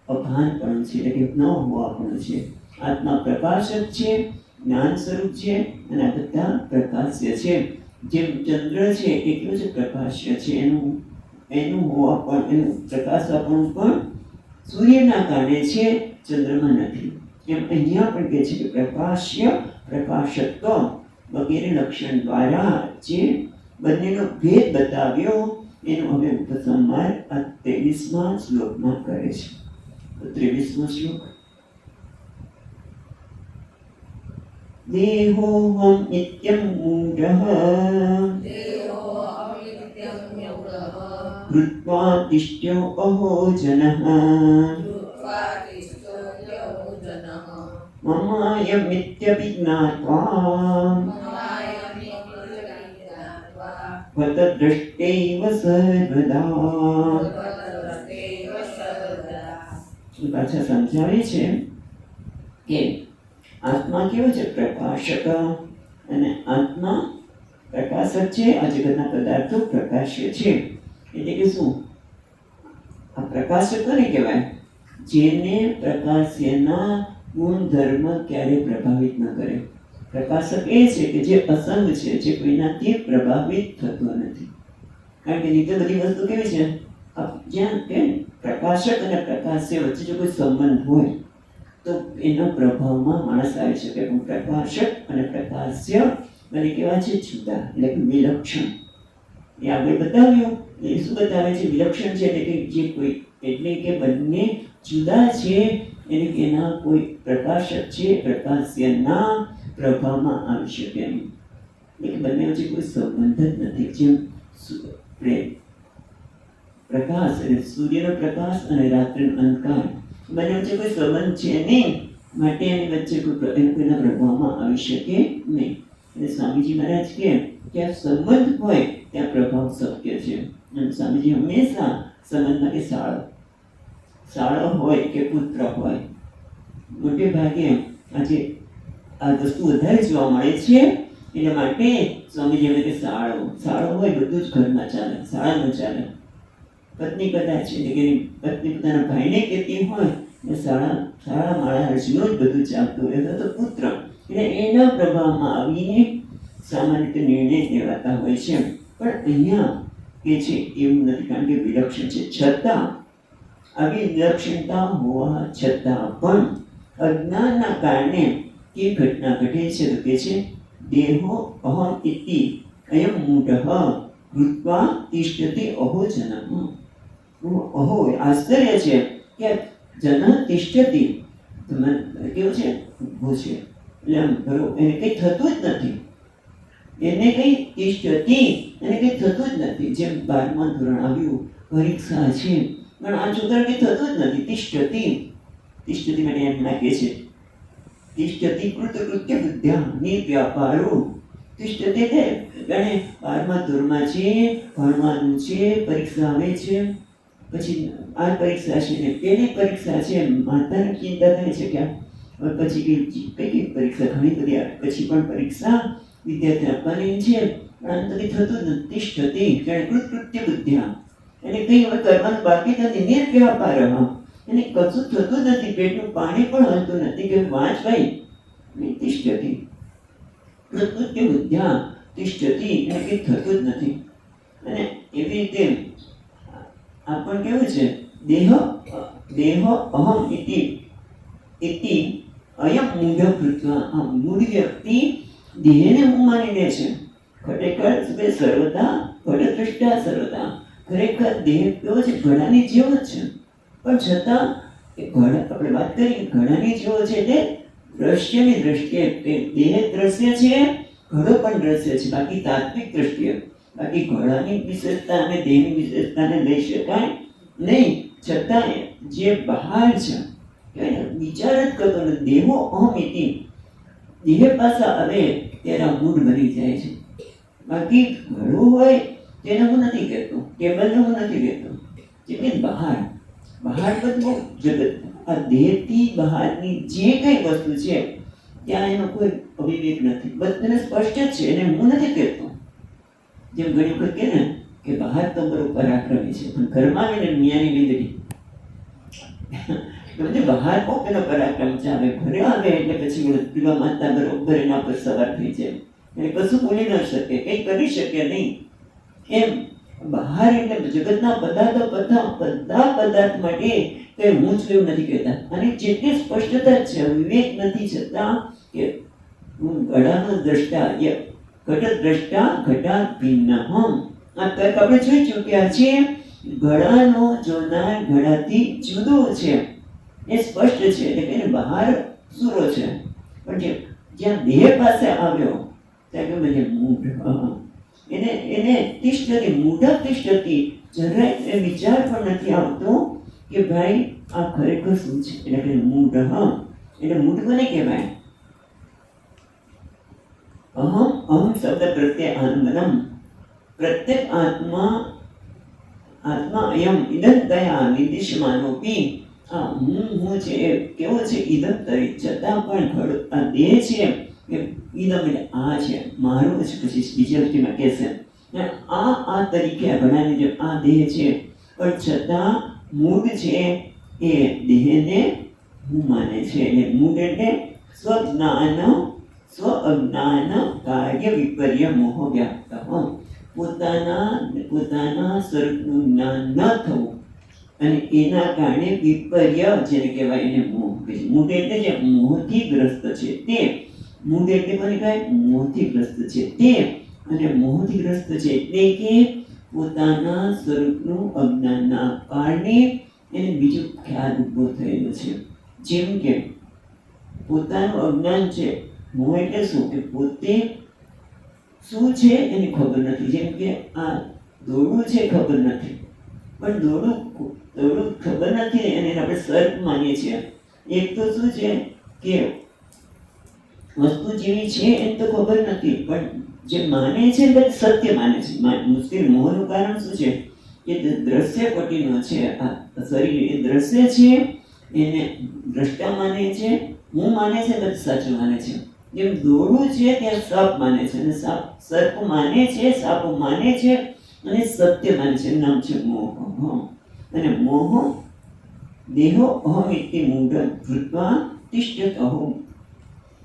S1: અભાનપણું છે એટલે કે ન હોવાપણું છે. આત્મા પ્રકાશક છે, જ્ઞાન સ્વરૂપ છે, અને આ બધા પ્રકાશ્ય છે. જેમ ચંદ્ર છે એટલું જ પ્રકાશ્ય છે, એનું હોવાપણ, એનું પ્રકાશવાપણું પણ સૂર્યના કારણે છે, ચંદ્રમાં નથી. એમ અહીંયા પણ કહે છે કે પ્રકાશ્ય પ્રકાશત્વ વગેરે લક્ષણ દ્વારા જે બંનેનો ભેદ બતાવ્યો એનો હવે ઉપસંહાર આ 23મા શ્લોકમાં કરે છે. તો 23મો શ્લોક દેહોહમ નિત્યમ મૂઢઃ કૃત્વા તિષ્ઠ્યો અહો જનઃ મમ માયમિત્યપि જ્ઞાત્વા વતદ્રષ્ટૈવ સર્વદા. પાછા સમજાવે છે કે આત્મા કેવો છે? પ્રકાશક. અને આત્મા પ્રકાશક છે. આ જગતના પદાર્થો પ્રકાશ્ય છે. એટલે કે શું? આ પ્રકાશક કોને કહેવાય? જેને પ્રકાશ્યના ગુણધર્મ ક્યારેય પ્રભાવિત ન કરે. પ્રકાશક એ છે કે જે અસંગ છે, જે કોઈનાથી પ્રભાવિત થતો નથી. કારણ કે નીચે બધી વસ્તુ કેવી છે? જ્યાં કે પ્રકાશક અને પ્રકાશ્ય વચ્ચે જો કોઈ સંબંધ હોય તો એના પ્રભાવમાં માણસ આવી શકે. પણ પ્રકાશક અને પ્રકાશ્ય મને કેવા છે? જુદા, એટલે કે વિલક્ષણ. એ આગળ બતાવ્યું. એ શું બતાવે છે? વિલક્ષણ છે એટલે કે જે કોઈ, એટલે કે બંને જુદા છે. એટલે કે એના કોઈ પ્રકાશક છે, પ્રકાશ્યના પ્રભાવમાં આવી શકે નહીં. એટલે કે બંને વચ્ચે કોઈ સંબંધ જ નથી. જેમ પ્રકાશ એટલે સૂર્યનો પ્રકાશ અને રાત્રિનો અંધકાર, બંને વચ્ચે કોઈ સંબંધ છે નહીં, માટે એની વચ્ચે કોઈના પ્રભાવમાં આવી શકે નહીં. એટલે સ્વામીજી મહારાજ કહે કે આ સંબંધ હોય ત્યાં પ્રભાવ શક્ય છે. અને સ્વામીજી હંમેશા સંબંધમાં કે શાળો હોય કે પુત્ર હોય, મોટે ભાગે આજે આ વસ્તુ વધારે જોવા મળે છે. એટલા માટે સ્વામીજી એમ કે શાળો હોય બધું જ ઘરમાં ચાલે, શાળામાં ચાલે. પત્ની કદાચ એટલે કે પત્ની પોતાના ભાઈને કહેતી હોય ને શાળા માળાનું જ બધું ચાલતું હોય, તો પુત્ર એટલે એના પ્રભાવમાં આવીને સામાન્ય રીતે નિર્ણય લેવાતા હોય છે. પણ અહીંયા કે છે એવું નથી, કારણ કે વિલક્ષણ છે. છતાં આવી વિલક્ષણતા હોવા છતાં પણ અજ્ઞાનના કારણે એ ઘટના ઘટે છે. તો કે છે દેહો અહમ ઇતિ અયમ મૂઢઃ ભૂત્વા તિષ્ઠતિ અહો જનમ. અહો આશ્ચર્ય છે કે જન તિષ્ઠતિ, કેવું છે? ઊભું છે એટલે આમ બરોબર, એને કંઈ થતું જ નથી. એને કંઈ તિષ્ઠતિ, એને કંઈ થતું જ નથી. જેમ 12મા ધોરણ આવ્યું, પરીક્ષા છે, પણ આ છોકરા કંઈ થતું જ નથી. તિષ્ઠતિ માટે એમ લાગે છે તિષ્ઠતિ કૃતકૃત્ય બુદ્ધ્યા નિર્વ્યાપારો. તિષ્ઠતિ એટલે જાણે 12મા ધોરણમાં છે, ભણવાનું છે, પરીક્ષા આવે છે, પછી આ પરીક્ષા છે ને પેલી પરીક્ષા છે. માતાને ચિંતા થાય છે કે પછી કઈ પરીક્ષા ઘણી બધી આવે, પછી પણ પરીક્ષા વિદ્યાર્થી આપવાની છે, પણ આમ તો કંઈ થતું જ નથી. તિષ્ઠતિ જાણે કૃતકૃત્ય બુદ્ધ્યા, એને કંઈ હવે કરવાનું બાકી નથી. નિર્વ્યાપાર, એને કશું થતું નથી. પેટનું પાણી પણ હલતું નથી કે વાંચ ભાઈ. તિષ્ઠતિ કૃતકૃત્ય બુદ્ધ્યા તિષ્ઠતિ, એને કંઈ થતું જ નથી. અને એવી રીતે આ પણ કેવું છે? દેહ અહમ ઇતિ અયમ મૂઢ ભૂત્વા. આ મૂઢ વ્યક્તિ દેહને હું માની લે છે. ખરેખર સર્વદા ઘટદ્રષ્ટા સર્વદા. ખરેખર દેહ કેવો છે? ઘડાની જેવો જ છે. પણ છતાં એ ઘડા, આપણે વાત કરીએ ઘડાની જેવો છે એટલે દ્રશ્યની દ્રષ્ટિએ દેહ દ્રશ્ય છે, ઘડો પણ દ્રશ્ય છે. બાકી તાત્વિક દ્રષ્ટિએ, બાકી ઘડાની વિશેષતા અને દેહની વિશેષતાને લઈ શકાય નહીં. છતાં જે બહાર છે વિચાર જ કરતો નથી. દેહો અહમ ઇતિ, દેહ પાછા આવે ત્યારે મૂળ બની જાય છે. બાકી ઘડું હોય તેને હું નથી કહેતો, ટેબલને હું નથી કહેતો. જેમ બહાર બધું જગત, આ દેહથી બહારની જે કઈ વસ્તુ છે ત્યાં એનો કોઈ અવિવેક નથી, બધાને સ્પષ્ટ જ છે. એને હું નથી કહેતો. જેમ ઘણી વખત કહે ને કે બહાર તો બરોબર પરાક્રમી છે, પણ ઘરમાં આવીને મિયાની વીજળી. બહાર બહુ પેલો પરાક્રમ ચાલે, ઘરે આવે એટલે પછી પીવા માતા બરોબર એના પર સવાર થઈ જાય. એને કશું બોલી ન શકે, કંઈ કરી શકે નહીં. એમ બહાર એટલે જગતના પદાર્થો, બધા પદાર્થ માટે કંઈ હું જ એવું નથી કહેતા. અને જેટલી સ્પષ્ટતા છે, વિવેક નથી, છતાં કે હું ઘડાનો દ્રષ્ટા, ઘટ દ્રષ્ટા ઘટા ભિન્ન. આ તર્ક આપણે જોઈ ચૂક્યા છીએ. ઘડાનો જોનાર ઘડાથી જુદો છે, એ સ્પષ્ટ છે. એટલે કે બહાર સૂરો છે, પણ જ્યાં દેહ પાસે આવ્યો ત્યાં કે મને મૂઢ, એને તિષ્ઠતિ, મૂઢ તિષ્ઠતિ. જરાય એ વિચાર પણ નથી આવતો કે ભાઈ આ ખરેખર શું છે. એટલે કે મૂઢ, એટલે મૂઢ કોને કહેવાય? અહમ શબ્દ પ્રત્યે આત્મનમ, પ્રત્યેક આત્મા અયમ ઇદમ દયા નિર્દેશમાનોપી, આ હું છે એ કેવો છે ઇદમ તરી, છતાં પણ આ દેહ છે એ ઇદમ એટલે આ છે મારું છે, પછી બીજી અર્થમાં કહેશે આ તરીકે ઘણાની જેમ આ દેહ છે, પણ છતાં મૂળ છે એ દેહને હું માને છે. એટલે મૂળ એટલે સ્વ અજ્ઞાન કાર્ય વિપર્ય મોહ વ્યાપ્ત, પોતાના સ્વરૂપનું જ્ઞાન ન થવું અને એના કારણે વિપર્ય જેને કહેવાય એને મોહ કહે છે. મૂળ એટલે જે મોહથી ગ્રસ્ત છે તે, મૂળ એટલે કોને કહેવાય? મોહથી ગ્રસ્ત છે તે, અને મોહથી ગ્રસ્ત છે એટલે કે પોતાના સ્વરૂપનું અજ્ઞાનના કારણે એને બીજો ખ્યાલ ઊભો થયેલો છે. જેમ કે પોતાનું અજ્ઞાન છે, મોહ એટલે શું કે પોતે શું છે એની ખબર નથી. જેમ કે આ દોડવું છે ખબર નથી, પણ દોડવું ખબર નથી અને એને આપણે સર્પ માનીએ છીએ. એક તો શું છે કે વસ્તુ જેવી છે એને તો ખબર નથી, પણ જે માને છે તે સત્ય માને છે. મુશ્કેલ મોહનું કારણ શું છે કે દ્રશ્ય પટીનો છે આ શરીર, એ દ્રશ્ય છે એને દ્રષ્ટા માને છે, હું માને છે બધું સાચું માને છે. જેમ દોડવું છે ત્યાં સપ માને છે, અને સર્પ માને છે, સાપ માને છે, અને સત્ય માને છે. નામ છે મોહ. અને મોહ દેહો અહમ ઇતિ મૂઢ ભૂત્વા તિષ્ઠત અહમ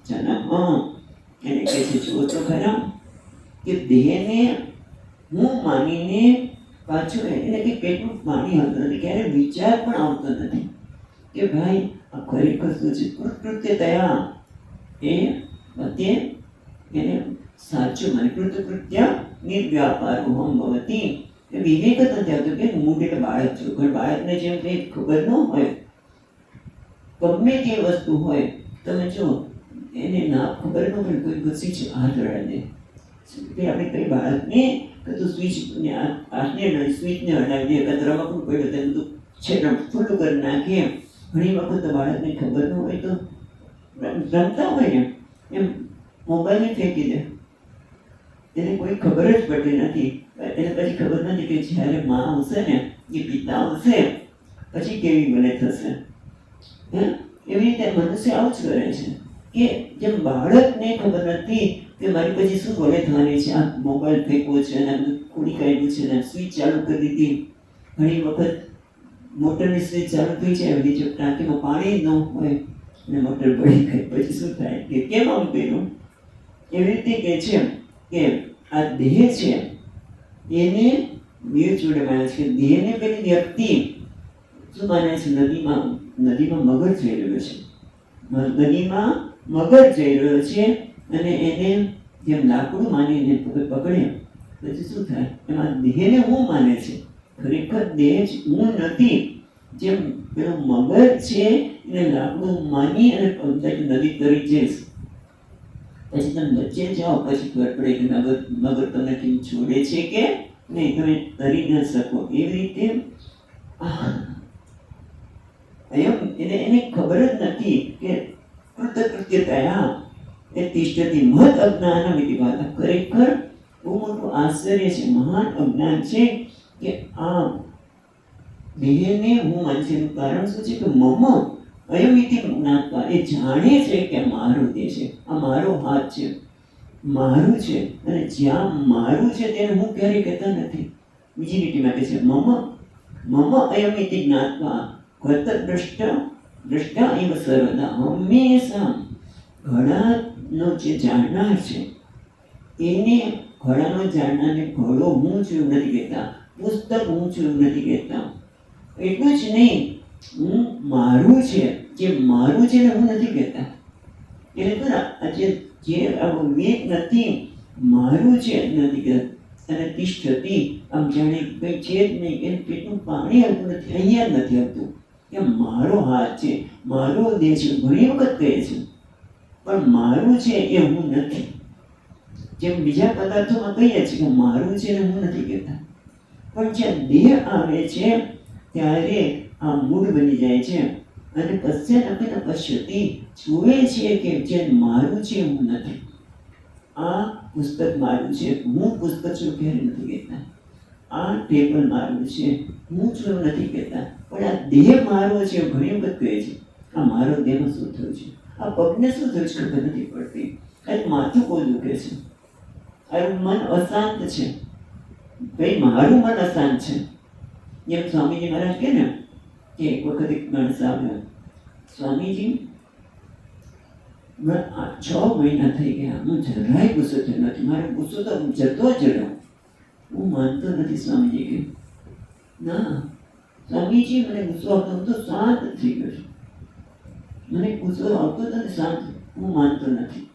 S1: જનમ. એને કહે છે જો તો ખરા કે દેહને હું માનીને પાછું એને કે પેટનું પાણી આવતું નથી, ક્યારે વિચાર પણ આવતો નથી કે ભાઈ આ ખરેખર શું છે. કૃત્યતયા એ પ્રત્યે એને સાચું માને. કૃત્ય નિર્વ્યાપાર અહમ ભવતી, વિવેક જ નથી આવતો કે હું એટલે બાળક છું. પણ બાળકને જેમ કંઈ ખબર ન હોય, ગમે તે વસ્તુ હોય, તમે જો એને ના ખબર ન પડે કોઈ ઘસી છે હાથ અડાડે કે આપણે કઈ બાળકને કતું સ્વિચને હાથને સ્વિચને હટાવી દે, કતું રમકડું પડ્યું તે બધું છે ખુલ્લું કરી નાખીએ. ઘણી વખત તો બાળકને ખબર ન હોય તો રમતા હોય ને એમ મોબાઈલને ફેંકી દે, એને કોઈ ખબર જ પડતી નથી. એને પછી ખબર નથી કે જ્યારે માં આવશે ને એ પિતા આવશે પછી કેવી મને થશે. એવી રીતે મનુષ્ય આવું જ કરે છે કે જેમ બાળકને ખબર નથી કે મારી પછી શું ભલે થવાની છે, આ મોબાઈલ ફેંકવો છે અને ખોલી કાઢ્યું છે ને સ્વિચ ચાલુ કરી દીધી. ઘણી વખત મોટરની સ્વિચ ચાલુ થઈ જાય, બીજો ટાંકીમાં પાણી ન હોય અને મોટર પડી ગઈ, પછી શું થાય કે કેમ આવું કર્યું. એવી રીતે કહે છે કે આ દેહ છે એને બે જોડે માને છે. દેહને પેલી વ્યક્તિ શું માને છે? નદીમાં મગર જઈ રહ્યો છે, નદીમાં મગર જઈ રહ્યો છે અને એને જેમ લાકડું માનીને પકડે પછી શું થાય? એમાં દેહને હું માને છે, ખરેખર દેહ જ હું નથી. જેમ પેલો મગર છે એને લાકડું માની અને નદી તરી જઈશ, પછી તમે વચ્ચે જાઓ પછી ખબર પડે કે મગર તમને કેમ છોડે છે કે નહીં, તમે તરી ન શકો. એવી રીતે એને ખબર જ નથી કે કૃતકૃત્યતયા એ તિષ્ઠતિ મહદ અજ્ઞાન વિધિવાદ. ખરેખર બહુ મોટું આશ્ચર્ય છે, મહાન અજ્ઞાન છે કે આ દેહને હું માનું છું. એનું કારણ શું છે કે મમ અયમિતિ જ્ઞાત્વા, એ જાણે છે કે મારો દેહ છે, આ મારો હાથ છે, મારું છે, અને જ્યાં મારું છે તેને હું ક્યારેય કહેતા નથી. બીજી લીટીમાં કહે છે મમ અયમિતિ જ્ઞાત્વા દ્રષ્ટા એવ સર્વદા. હંમેશા ઘડાનો જે જાણનાર છે એને ઘડાનો જાણનારને ઘડો હું છું એવું નથી કહેતા, પુસ્તક હું છું એવું નથી કહેતા. એટલું જ નહીં, હું મારું છે, જે મારું છે ને હું નથી કહેતા. એટલે જે વિવેક નથી, મારું છે નથી કહેતા. અને તિષ્ઠતિ આમ જાણે કંઈ છે જ નહીં, એને પેટનું પાણી આવતું નથી, અહીંયા જ નથી આવતું કે મારો હાથ છે, મારો દેહ છે. ઘણી વખત કહે છે પણ મારું છે એ હું નથી. જેમ બીજા પદાર્થોમાં કહીએ છીએ કે મારું છે ને હું નથી કહેતા, પણ જ્યાં દેહ આવે છે ત્યારે આ મૂળ બની જાય છે અને પશ્ચાત પશ્યતિ જુએ છે કે જે મારું છે હું નથી. આ પુસ્તક મારું છે, હું પુસ્તક છું ક્યારે નથી કહેતા. આ ટેબલ મારું છે, હું છું નથી કહેતા. પણ આ દેહ મારો છે ઘણી વખત કહે છે. આ મારો દેહમાં શું થયું છે, આ પગને શું થયું છે ખબર નથી પડતી. આ માથું કોઈ દુખે છે, આ મન અશાંત છે. ભાઈ મારું મન અશાંત છે. જેમ સ્વામીજી મહારાજ કહે ને કે એક વખત એક માણસ આવ્યો, સ્વામીજી 6 મહિના થઈ ગયા, હું જરાય ગુસ્સો થયો નથી, મારો ગુસ્સો તો જતો જ રહ્યો. હું માનતો નથી. સ્વામીજી કે ના સ્વામીજી, મને ગુસ્સો આવતો હું તો શાંત થઈ ગયો છું, મને ગુસ્સો આવતો નથી, શાંત, હું માનતો નથી.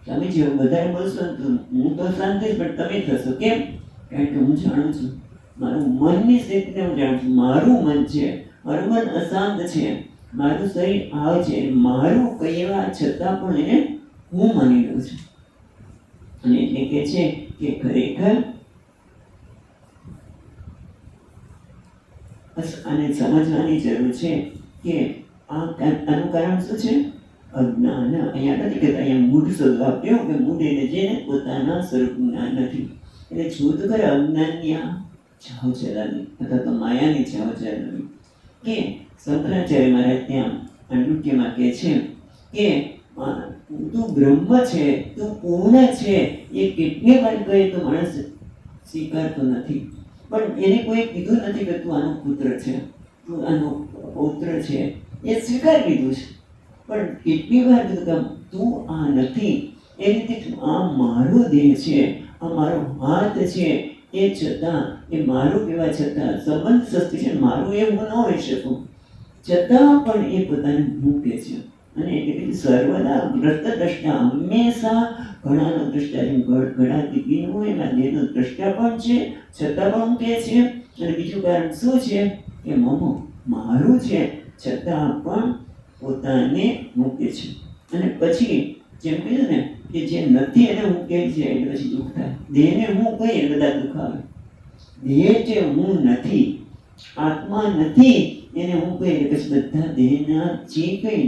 S1: સ્વામીજી હું વધારે બોલશો તો હું તો શાંત થઈશ, પણ તમે થશો. કેમ? કારણ કે હું જાણું છું, મારું મનની સ્થિતિને હું જાણું છું. મારું મન છે, મારું મન અશાંત છે, મારું શરીર આવે છે, મારું કહેવા છતાં પણ એને હું માની લઉં છું. અને એટલે કહે છે કે ખરેખર આને સમજવાની જરૂર છે કે આનું કારણ શું છે? અજ્ઞાન. અહીંયા નથી કહેતા, અહીંયા મૂળ શબ્દ આપ્યો કે મૂળ એને જેને પોતાના સ્વરૂપ જ્ઞાન નથી. એટલે છૂત કરે અજ્ઞાનની આ છાવ ચલાવી અથવા તો માયાની છાવ ચલાવી. કે શંકરાચાર્ય મહારાજ ત્યાં અંડુક્યમાં કહે છે કે તું બ્રહ્મ છે, તું પૂર્ણ છે, એ કેટલી વાર કહે તો માણસ સ્વીકારતો નથી. પણ એને કોઈ કીધું નથી કે તું આનો પુત્ર છે, તું આનો પૌત્ર છે, એ સ્વીકારી લીધું છે. પણ કેટલી વાર કીધું કે તું આ નથી. એ રીતે આ મારો દેહ છે, આ મારો હાથ છે, એ છતાં એ મારું કહેવા છતાં સંબંધ સસ્તી છે, મારું એ હું ન હોઈ શકું, છતાં પણ એ પોતાને મૂકે છે. અને એટલે સર્વદા દ્રષ્ટા, હંમેશા ઘણાનો દ્રષ્ટા, ઘણા દીકરીનું એમાં દેહનો દ્રષ્ટા પણ છે, છતાં પણ મૂકે છે. અને બીજું કારણ શું છે કે મારું છે, છતાં પણ પોતાને મૂકે છે. અને પછી જેમ કહ્યું ને કે જે નથી એને હું કહે છે એટલે પછી દુઃખ થાય. દેહને હું કહીએ બધા દુઃખ આવે. દેહ જે હું નથી, આત્મા નથી, એને હું કહીએ એટલે પછી બધા દેહના જે કંઈ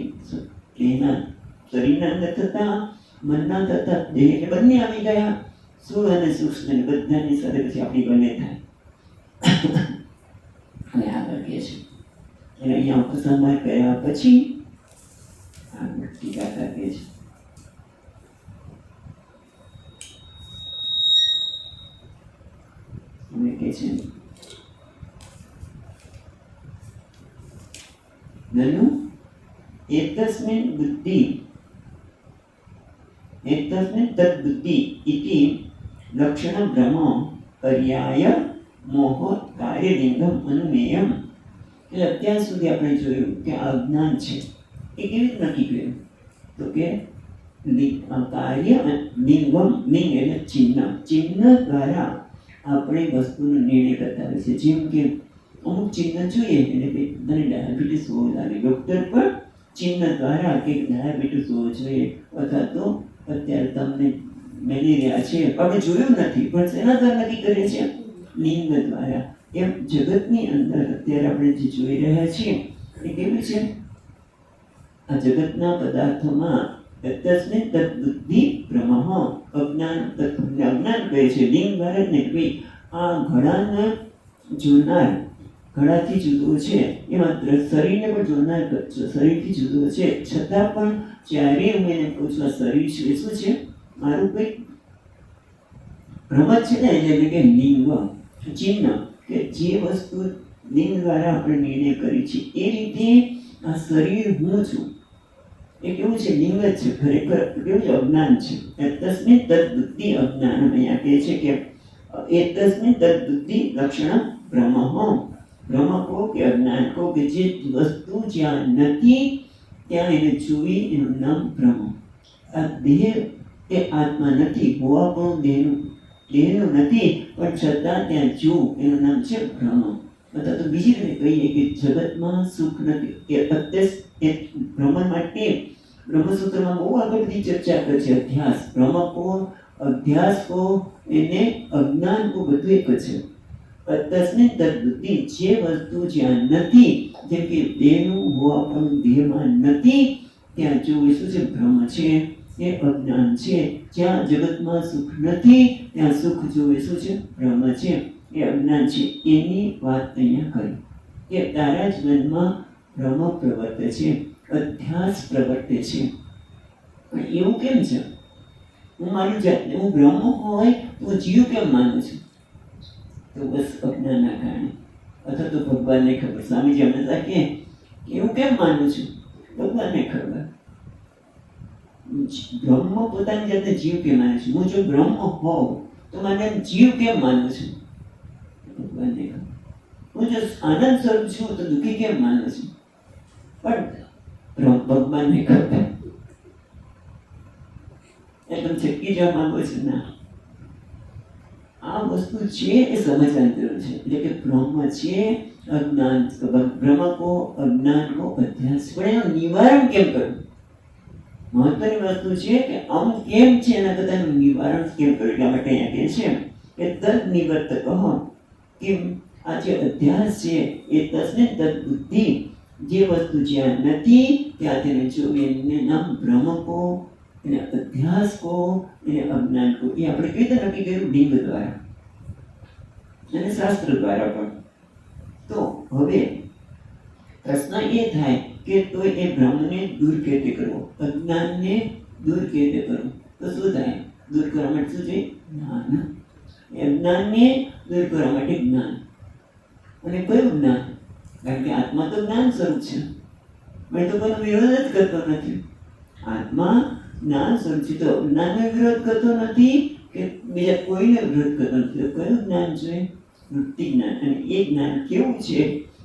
S1: દેહના શરીરના અંદર થતા, મનના થતા, દેહ એટલે બંને આવી ગયા. સ્થૂળ અને સૂક્ષ્મ બધાની સાથે પછી આપણી બંને થાય. અને આગળ કહે છે એટલે અહીંયા ઉપસંહાર કર્યા પછી આગળ ટીકાકાર કહે છે અને કહે છે નનુ એતસ્મિન તદ્બુદ્ધિ ઇતિ લક્ષણ બ્રહ્મ પર્યાય મોહ કાર્યલિંગમ અનુમેયમ. એટલે અત્યાર સુધી આપણે જોયું કે આ અજ્ઞાન છે એ કેવી રીતે નક્કી કર્યું? તો કે કાર્ય લિંગમ, લિંગ એટલે ચિહ્ન દ્વારા આપણે વસ્તુનો નિર્ણય કરતા હોય છે. જેમ કે અમુક ચિહ્ન જોઈએ એટલે કે મને ડાયાબિટીસ હોવો લાગે, ડૉક્ટર પણ ચિહ્ન દ્વારા કે ડાયાબિટીસ હોવો જોઈએ, અથવા તો અત્યારે તમને મેલેરિયા છે, આપણે જોયું નથી પણ શેના દ્વારા નક્કી કરીએ છીએ? લિંગ દ્વારા. એમ જગતની અંદર અત્યારે આપણે જે જોઈ રહ્યા છીએ એ કેવું છે? આ જગતના પદાર્થોમાં તસ્મિન તદ્બુદ્ધિ ભ્રમઃ, અજ્ઞાન કહે છે. લિંગ દ્વારા ને કે આ ઘડાના જોનાર, ઘડાથી જુદો છે, એમાં શરીરને પણ જોનાર શરીરથી જુદો છે, છતાં પણ જ્યારે હું એને કહું છું આ શરીર છે, શું છે? મારું કંઈક ભ્રમ જ છે ને, એટલે કે લિંગ ચિહ્ન, કે જે વસ્તુ લિંગ દ્વારા આપણે નિર્ણય કરી છે એ રીતે આ શરીર હું છું એ કેવું છે? લિંગ જ છે. ખરેખર કેવું છે? અજ્ઞાન છે. તસ્મિન તદ્બુદ્ધિ અજ્ઞાન. અહીંયા કહે છે કે તસ્મિન તદ્બુદ્ધિ લક્ષણ ભ્રમ. ભ્રમ કહો કે અજ્ઞાન કહો, કે જે વસ્તુ જ્યાં નથી ત્યાં એને જોઈ, એનું નામ ભ્રમ. આ દેહ એ આત્મા નથી હોવા પણ દેહનું નથી, પણ છતાં ત્યાં જોવું એનું નામ છે ભ્રમ. અથવા તો બીજી રીતે કહીએ કે જગતમાં સુખ નથી. એ ભ્રમણ માટે બ્રહ્મસૂત્રમાં બહુ આગળ બધી ચર્ચા કરે છે. અધ્યાસ, ભ્રમ કો, અધ્યાસ કો, એને અજ્ઞાન કો, બધું એક જ છે. તસ્મિન તદ્બુદ્ધિ, જે વસ્તુ જ્યાં નથી, જેમ કે દેહનું હોવા પણ દેહમાં નથી, ત્યાં જોવું શું છે? ભ્રમ છે. એ અજ્ઞાન છે. જ્યાં જગતમાં સુખ નથી ત્યાં સુખ જોવે શું છે? બ્રહ્મ છે. એ અજ્ઞાન છે. એની વાત અહીંયા કરી કે તારા જ મનમાં બ્રહ્મ પ્રવર્તે છે, અધ્યાસ પ્રવર્તે છે. પણ એવું કેમ છે? હું માનું જાતને હું બ્રહ્મ હોય તો જીવ કેમ માનું છું? તો બસ અજ્ઞાનના કારણે, અથવા તો ભગવાનને ખબર. સ્વામીજી હંમેશા કહે કે એવું કેમ માનું છું? ભગવાનને ખબર. બ્રહ્મ પોતાની જાતે જીવ કેમ માને છે? હું જો બ્રહ્મ હોઉં તો મને જીવ કેમ માનું છું? ભગવાનને ખબર. હું જો આનંદ સ્વરૂપ છું તો દુઃખી કેમ માનું છું? પણ ભગવાનને ખબર. એકદમ છટકી જવા માંગો છો? ના, આ વસ્તુ છે એ સમજવાની જરૂર છે. એટલે કે બ્રહ્મ છે અજ્ઞાન, બ્રહ્મ કો અજ્ઞાન કો અધ્યાસ. પણ એનું નિવારણ કેમ કરવું? મહત્વની વસ્તુ છે કે આમ કેમ છે એના બધાનું નિવારણ કેમ કરવું. એટલા માટે અહીંયા કહે છે કે તદ નિવર્તક કેમ આ જે અધ્યાસ છે એ તસ્ને તદ બુદ્ધિ, જે વસ્તુ જ્યાં નથી ત્યાં તેને જોવે. એને નામ બ્રહ્મ કો, એને અધ્યાસ કો, એને અજ્ઞાન કો. એ આપણે કેવી રીતે નક્કી કર્યું? લિંગ દ્વારા અને શાસ્ત્ર દ્વારા પણ. તો હવે પ્રશ્ન એ થાય કે તો એ બ્રહ્મને દૂર કેવી રીતે કરવો, અજ્ઞાનને દૂર કેવી રીતે કરવું? તો શું થાય? દૂર કરવા માટે શું જોઈએ? જ્ઞાન. અજ્ઞાનને દૂર કરવા માટે જ્ઞાન. અને કયું જ્ઞાન? કારણ કે આત્મા તો જ્ઞાન સ્વરૂપ છે. મેં તો કોઈનો વિરોધ જ કરતો નથી. આત્મા જ્ઞાન સ્વરૂપ છે, તો જ્ઞાનનો વિરોધ કરતો નથી કે બીજા કોઈને વિરોધ કરતો નથી. તો કયું જ્ઞાન છે? વૃત્તિ જ્ઞાન. અને એ જ્ઞાન કેવું છે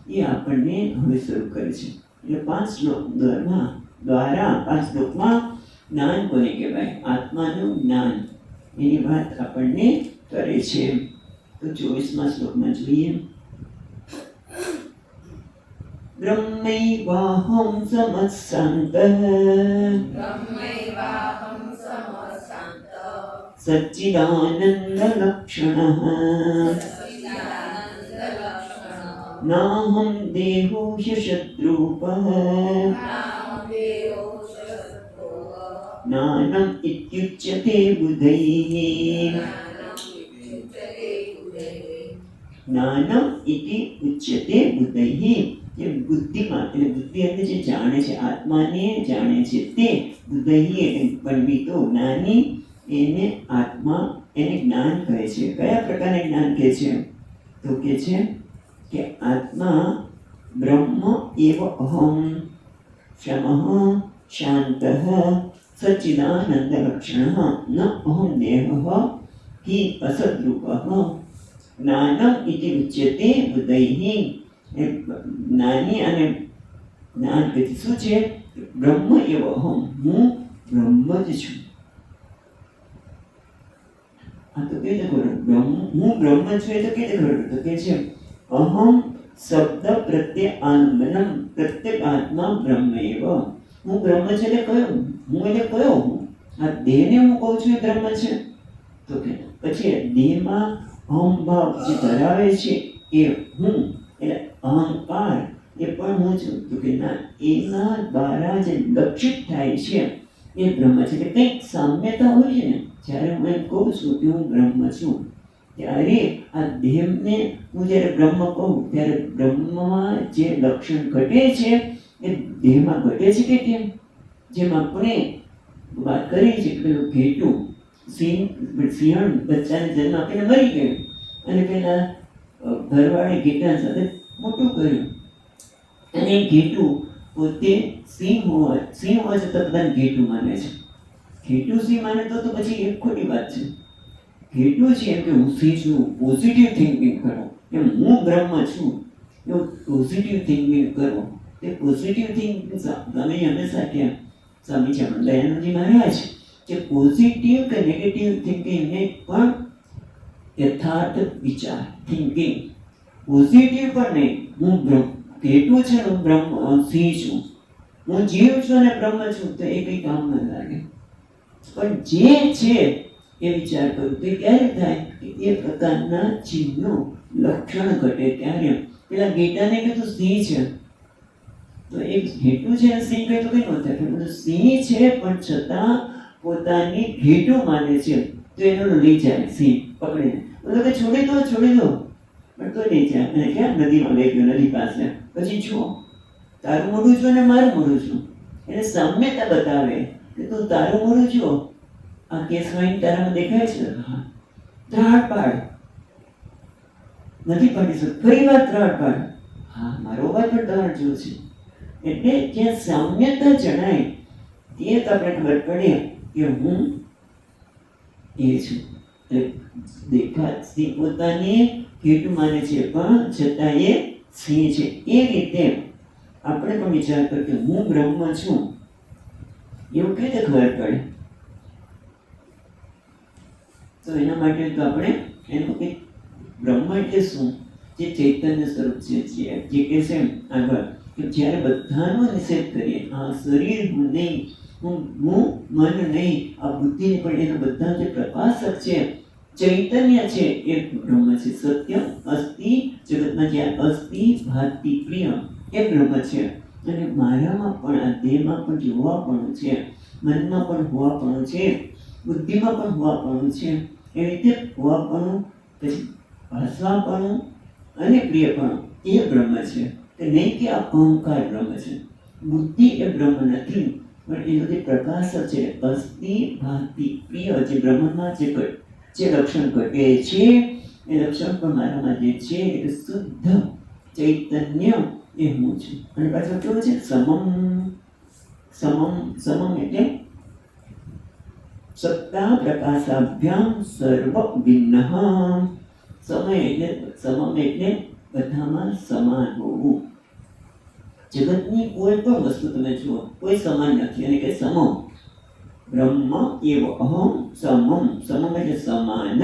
S1: એ આપણને હવે શરૂ કરે છે. એટલે 5 શ્લોક દ્વારા 5 શ્લોકમાં જ્ઞાન કોને કહેવાય? આત્માનું જ્ઞાન. એની વાત આપણને કરે છે. તો 24મા શ્લોકમાં જોઈએ. બ્રહ્મૈવાહં સમસ્સાંતઃ સચ્ચિદાનંદલક્ષણઃ નાહં દેહો શત્રુપઃ જ્ઞાનમ ઇત્યુચ્યતે બુધૈઃ. જ્ઞાનમ ઇતિ ઉચ્યતે બુધૈઃ. જે બુદ્ધિમાં, એટલે બુદ્ધિ એટલે જે જાણે છે, આત્માને જાણે છે તે બુધૈઃ એટલે પંડિતો, જ્ઞાની, એને આત્મા, એને જ્ઞાન કહે છે. કયા પ્રકારને જ્ઞાન કહે છે? તો કહે છે કે આત્મા બ્રહ્મ એવ અહમ શમઃ શાંતઃ સચ્ચિદાનંદલક્ષણઃ ન અહમ દેહઃ હિ અસદ્રૂપઃ જ્ઞાનમ ઇતિ ઉચ્યતે બુધૈઃ. જ્ઞાની અને જ્ઞાન પછી શું છે? બ્રહ્મ એવ અહમ, હું બ્રહ્મ જ છું. આ તો કેવી રીતે ખબર? હું બ્રહ્મ છું એ તો કેવી રીતે ખબર? તો કે છે અહમ શબ્દ પ્રત્યે આલંબનમ પ્રત્યેક આત્મા બ્રહ્મ એવ. હું બ્રહ્મ છે એટલે કયો હું? એટલે કયો હું? આ દેહને હું કહું છું એ બ્રહ્મ છે. તો કે પછી દેહમાં અહમ ભાવ જે ધરાવે છે એ હું, એટલે અહંકાર એ પણ હું છું. તો કે ના, એના દ્વારા જે લક્ષિત થાય છે એ બ્રહ્મ છે. એટલે કંઈક સામ્યતા હોય છે ને. જ્યારે હું એમ કહું છું કે હું બ્રહ્મ છું, ત્યારે આ દેહને હું જ્યારે બ્રહ્મ કહું ત્યારે બ્રહ્મમાં જે લક્ષણ ઘટે છે એ દેહમાં ઘટે છે કે કેમ? જેમ આપણે વાત કરી છે કે પેલું ઘેટું સિંહણ બચ્ચાને જન્મ આપીને મરી ગયું અને પેલા ઘરવાળે ઘેટા સાથે મોટું કર્યું. અને એ ઘેટું પોતે સિંહ હોય છતાં બધાને ઘેટું માને છે. ઘેટું સિંહ માને તો પછી એક ખોટી વાત છે. ઘેટું છે એમ કે હું સિંહ છું, પોઝિટિવ થિંકિંગ કરો, એમ હું બ્રહ્મ છું એવું પોઝિટિવ થિંકિંગ કરો. તે પોઝિટિવ થિંકિંગ તમે હંમેશા કહ્યા સ્વામી દયાનંદજી મહારાજ કે પોઝિટિવ કે નેગેટિવ થિંકિંગને પણ યથાર્થ વિચાર થિંકિંગ. પોઝિટિવ પણ નહીં, હું ઘેટું છે, હું બ્રહ્મ સિંહ છું, હું જીવ છું અને બ્રહ્મ છું, તો એ કંઈ કામ ન લાગે. પણ જે છે એ વિચાર કરું તો ક્યારે થાય કે એ પ્રકારના ચિહ્નો લક્ષણ ઘટે ત્યારે. પેલા ગીતાને કીધું સિંહ છે, તો એક ઘેટું છે સિંહ કહે તો કંઈ ન થાય. પણ સિંહ છે પણ છતાં પોતાની ઘેટું માને છે તો એનો લઈ જાય સિંહ પકડીને. બોલો કે છોડી દો પણ તો લઈ જાય. અને ક્યાં નદીમાં લઈ ગયો, નદી પાસે. પછી જુઓ, તારું મોઢું છું અને મારું મોઢું છું. એને સામ્યતા બતાવે કે તું તારું મોઢું છો, આ કેસ વાઈન તારામાં દેખાય છે, ત્રાડ પાડ, નથી પાડી શકતો. ફરી વાર ત્રાડ પાડ, હા મારો અવાજ પણ ત્રાડ જેવો છે. એટલે જ્યાં સામ્યતા જણાય તે આપણે ખબર પડે કે હું એ છું. એટલે દેખાતી પોતાની કીટ માને છે પણ છતાં એ સિંહ છે. એ રીતે આપણે પણ વિચાર કરીએ કે હું બ્રહ્મ છું, એવું કેવી રીતે ખબર પડે? તો એના માટે તો આપણે એનું કંઈક બ્રહ્મ એટલે શું? જે ચૈતન્ય સ્વરૂપ છે, જે કે છે આગળ કે જ્યારે બધાનો નિષેધ કરીએ, આ શરીર હું નહીં, હું મન નહીં, આ બુદ્ધિ પણ એનો બધા જે પ્રકાશક છે, ચૈતન્ય છે, એ બ્રહ્મ છે. સત્ય અસ્તિ, જગતમાં જ્યાં અસ્તિ ભાતિ પ્રિય, એ બ્રહ્મ છે. અને મારામાં પણ, આ દેહમાં પણ જે હોવાપણું છે, મનમાં પણ હોવાપણું છે, બુદ્ધિમાં પણ હોવાપણું છે, એ રીતે હોવાપણું, પછી ભાષવાપણું અને પ્રિયપણું, એ બ્રહ્મ છે. કે નહીં કે આ અહંકાર બ્રહ્મ છે. બુદ્ધિ એ બ્રહ્મ નથી, પણ એનો જે પ્રકાશ છે, અસ્તિ ભાતિ પ્રિય, જે બ્રહ્મમાં જે લક્ષણ ઘટે છે, એ લક્ષણ પણ મારામાં જે છે એટલે શુદ્ધ ચૈતન્ય એ હું છું. અને પાછળ કેવું છે? સમમ એટલે સત્તા પ્રકાશાભ્યામ સર્વ ભિન્ન. સમય એટલે સમમ એટલે બધામાં સમાન હોવું. જગતની કોઈ પણ વસ્તુ તમે જુઓ, કોઈ સમાન નથી. અને કે સમમ બ્રહ્મ એવ અહમ સમમ. સમમ એટલે સમાન.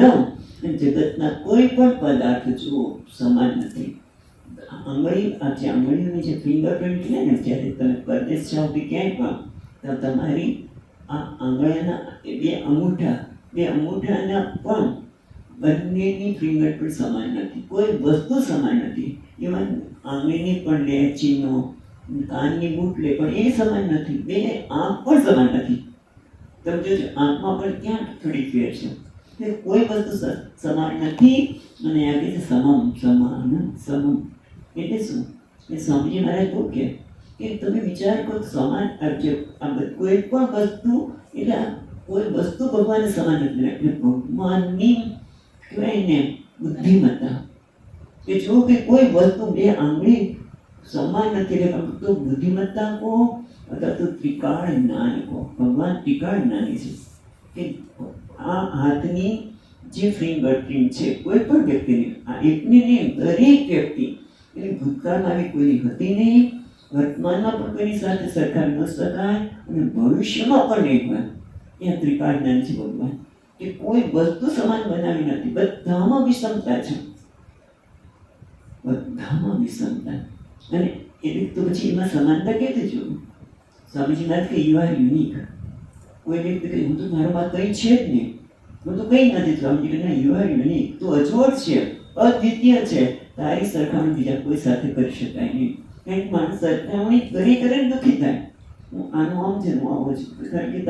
S1: જગતના કોઈ પણ પદાર્થ જુઓ સમાન નથી. આંગળીઓની જે ફિંગરપ્રિન્ટ છે ને, જ્યારે તમે પરદેશ જાઓ કે ક્યાંય પણ, તો તમારી આ આંગળીના બે અંગૂઠાના પણ બંનેની ફિંગરપ્રિન્ટ સમાન નથી. કોઈ વસ્તુ સમાન નથી. ઇવન આંગળીની પણ લે, ચીનો, કાનની બૂટ લે, પણ એ સમાન નથી. બે આંખ પણ સમાન નથી. તમે જોજો, આંખમાં પણ ક્યાં થોડી ફેર છે. કોઈ વસ્તુ સમાન નથી. અને આ કહે છે સમમ, સમમ એટલે શું? એ સ્વામીજી મહારાજ કહું કે તમે વિચાર કરો, સમાન કોઈ પણ વસ્તુ, એટલે કોઈ વસ્તુ ભગવાનને સમાન નથી. એટલે ભગવાનની કહેવાય ને બુદ્ધિમત્તા, કે જો કે કોઈ વસ્તુ બે આંગળી સમાન નથી, એટલે તો બુદ્ધિમત્તા કહો અથવા તો ત્રિકાળ જ્ઞાન કહો. ભગવાન ત્રિકાળ જ્ઞાની છે. કે આ હાથની જે ફિંગરપ્રિન્ટ છે, કોઈ પણ વ્યક્તિની, આ એકની નહીં, દરેક વ્યક્તિ, એટલે ભૂતકાળમાં આવી કોઈની હતી નહીં, વર્તમાનમાં પણ કોઈની સાથે સરખાવી ન શકાય, અને ભવિષ્યમાં પણ નહીં હોય. એ ત્રિકાળ જ્ઞાન છે ભગવાન. કે કોઈ વસ્તુ સમાન બનાવી નથી. બધામાં વિષમતા છે, બધામાં વિષમતા. અને એટલે તો પછી એમાં સમાનતા કેવી જોયું? સ્વામીજી મહારાજ કે યુ આર યુનિક. કોઈ વ્યક્તિ કહે હું તો મારામાં કંઈ છે જ નહીં, હું તો કંઈ નથી. સ્વામીજી કહે ના, યુ આર યુનિક. તું અજોડ છે, અદ્વિતીય છે. તારી સરખામણી બીજા કોઈ સાથે કરી શકાય નહીં. કંઈક માણસ સરખામણી કરીને દુઃખી થાય. હું આનું આમ છે, હું આવો છું. કારણ કે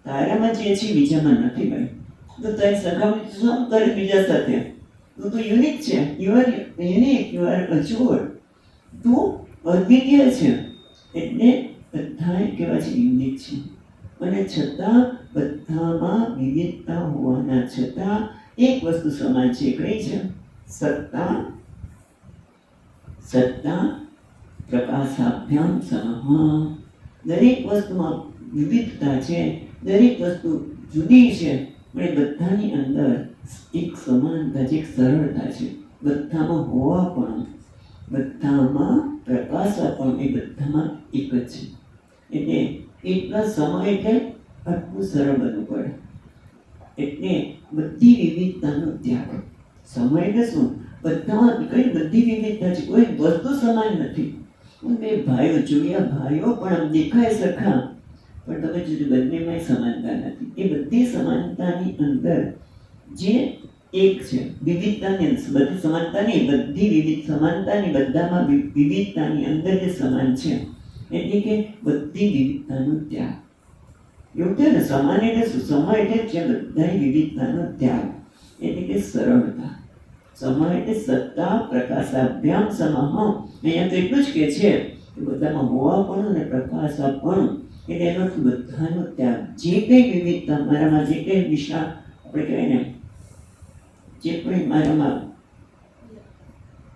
S1: તારામાં જે છે બીજામાં નથી. ભાઈ, તો તારી સરખામણી શું કરે બીજા સાથે? તું તો યુનિક છે. You are unique, you are અજોડ, તું અદ્વિતીય છે. એટલે બધા કેવા છે? યુનિક છે. અને છતાં બધામાં વિવિધતા હોવાના છતાં એક વસ્તુ સમાન છે. કઈ છે? સત્તા પ્રકાશાભ્યામ સમઃ. દરેક વસ્તુમાં વિવિધતા છે, દરેક વસ્તુ જુદી છે, પણ બધાની અંદર એક સમાનતા છે, એક સરળતા છે. બધામાં હોવાપણું, બધામાં પ્રકાશાપણું, એ બધામાં એક જ છે. એટલે એટલા સમય એટલે આટલું સરળ બનવું પડે. એટલે બધી વિવિધતાનો ત્યાગ. સમય એટલે શું? બધામાં કઈ બધી વિવિધતા છે, કોઈ વસ્તુ સમાન નથી. બે ભાઈઓ જોયા, ભાઈઓ પણ આમ દેખાય સરખા, પણ તમે જોજો બંનેમાં સમાનતા નથી. એ બધી સમાનતાની અંદર જે એક છે, વિવિધતાની બધી સમાનતા નહીં, બધી વિવિધ સમાનતાની બધામાં વિવિધતાની અંદર જે સમાન છે, એટલે કે બધી વિવિધતાનો ત્યાગ. એવું થયું ને સમાન એટલે શું? સમા એટલે જ્યાં બધાની વિવિધતાનો ત્યાગ, એટલે કે સરળતા. સમા એટલે સત્તા પ્રકાશાભ્યામ સમહ. અહીંયા તો એટલું જ કે છે કે બધામાં હોવાપણું અને પ્રકાશાપણું એટલે એનો અર્થ બધાનો ત્યાગ. જે કંઈ વિવિધતા મારામાં, જે કંઈ વિશાળ આપણે કહેવાય ને, જે કંઈ મારામાં